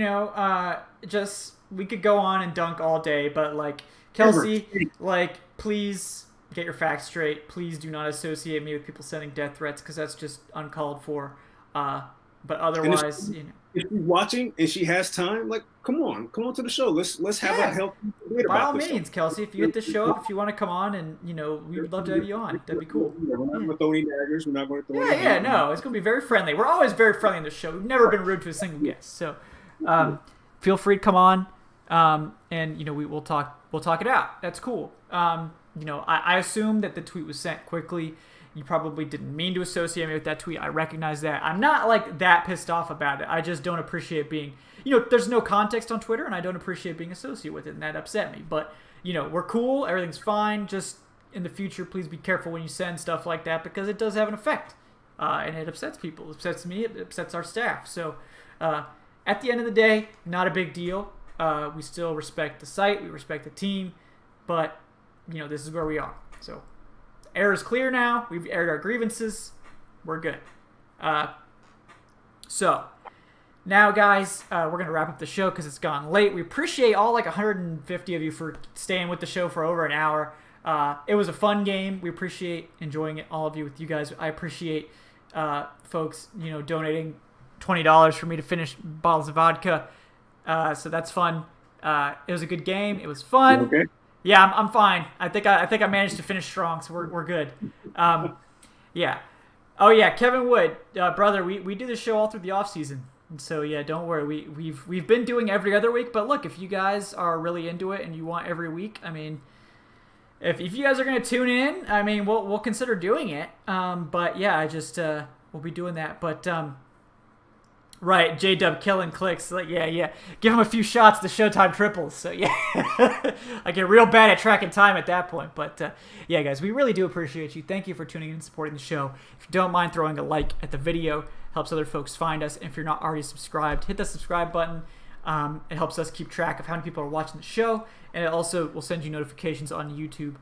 Just we could go on and dunk all day, but like Kelsey, like please get your facts straight. Please do not associate me with people sending death threats because that's just uncalled for. But otherwise, if she's watching and she has time, like come on to the show. Let's have a healthy debate by about all this means, stuff. Kelsey. If you get the show up, if you want to come on, and we would love to have you on. That'd be cool. We're not going to throw any daggers. We're not going to throw any. Yeah, no, it's going to be very friendly. We're always very friendly on the show. We've never been rude to a single guest. So, feel free to come on, and we'll talk it out. That's cool. I assume that the tweet was sent quickly. You probably didn't mean to associate me with that tweet. I recognize that. I'm not like that pissed off about it. I just don't appreciate being, there's no context on Twitter, and I don't appreciate being associated with it, and that upset me. But, we're cool. Everything's fine. Just in the future, please be careful when you send stuff like that because it does have an effect, and it upsets people. It upsets me. It upsets our staff. So, at the end of the day, not a big deal. We still respect the site. We respect the team. But, this is where we are. So, air is clear now. We've aired our grievances. We're good. So, now, guys, we're going to wrap up the show because it's gone late. We appreciate all 150 of you for staying with the show for over an hour. It was a fun game. We appreciate enjoying it, all of you, with you guys. I appreciate folks, donating $20 for me to finish bottles of vodka. So that's fun. It was a good game. It was fun. Okay. Yeah, I'm fine. I think I managed to finish strong, so we're good. Yeah. Oh yeah, Kevin Wood, brother. We do this show all through the off season, and so yeah, don't worry. We've been doing every other week, but look, if you guys are really into it and you want every week, I mean, if you guys are gonna tune in, I mean, we'll consider doing it. But yeah, I just we'll be doing that. But right, J-Dub killing clicks. Like, yeah. Give him a few shots, the Showtime triples. So, yeah. I get real bad at tracking time at that point. But, yeah, guys, we really do appreciate you. Thank you for tuning in and supporting the show. If you don't mind throwing a like at the video, helps other folks find us. And if you're not already subscribed, hit the subscribe button. It helps us keep track of how many people are watching the show. And it also will send you notifications on YouTube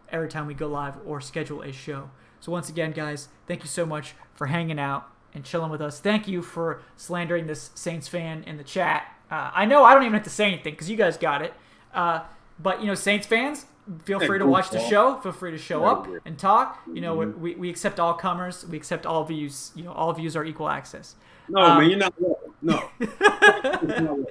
every time we go live or schedule a show. So, once again, guys, thank you so much for hanging out and chilling with us. Thank you for slandering this Saints fan in the chat. I know I don't even have to say anything because you guys got it. But, Saints fans, feel free to watch the show. Feel free to show up and talk. We accept all comers. We accept all views. All views are equal access. No, man, you're not welcome. No.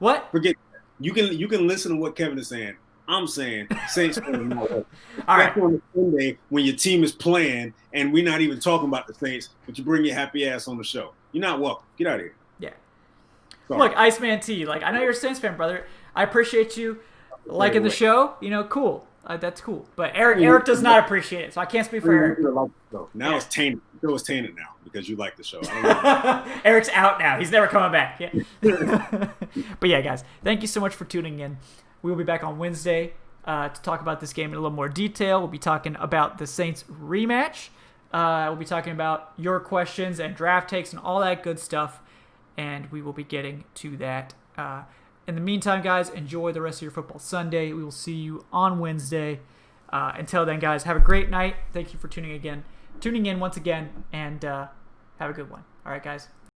What? Forget that. You can listen to what Kevin is saying. I'm saying Saints fans are not welcome. All right. That's on the Sunday when your team is playing and we're not even talking about the Saints, but you bring your happy ass on the show. You're not welcome. Get out of here. Yeah. Sorry. Look, Iceman T, I know you're a Saints fan, brother. I appreciate you liking the show. Cool. That's cool. But Eric does not appreciate it, so I can't speak for Eric. Now it's tainted. The show is tainted now because you like the show. I don't know. Eric's out now. He's never coming back. Yeah. But yeah, guys, thank you so much for tuning in. We will be back on Wednesday to talk about this game in a little more detail. We'll be talking about the Saints rematch. We'll be talking about your questions and draft takes and all that good stuff. And we will be getting to that. In the meantime, guys, enjoy the rest of your football Sunday. We will see you on Wednesday. Until then, guys, have a great night. Thank you for tuning in once again, and have a good one. All right, guys.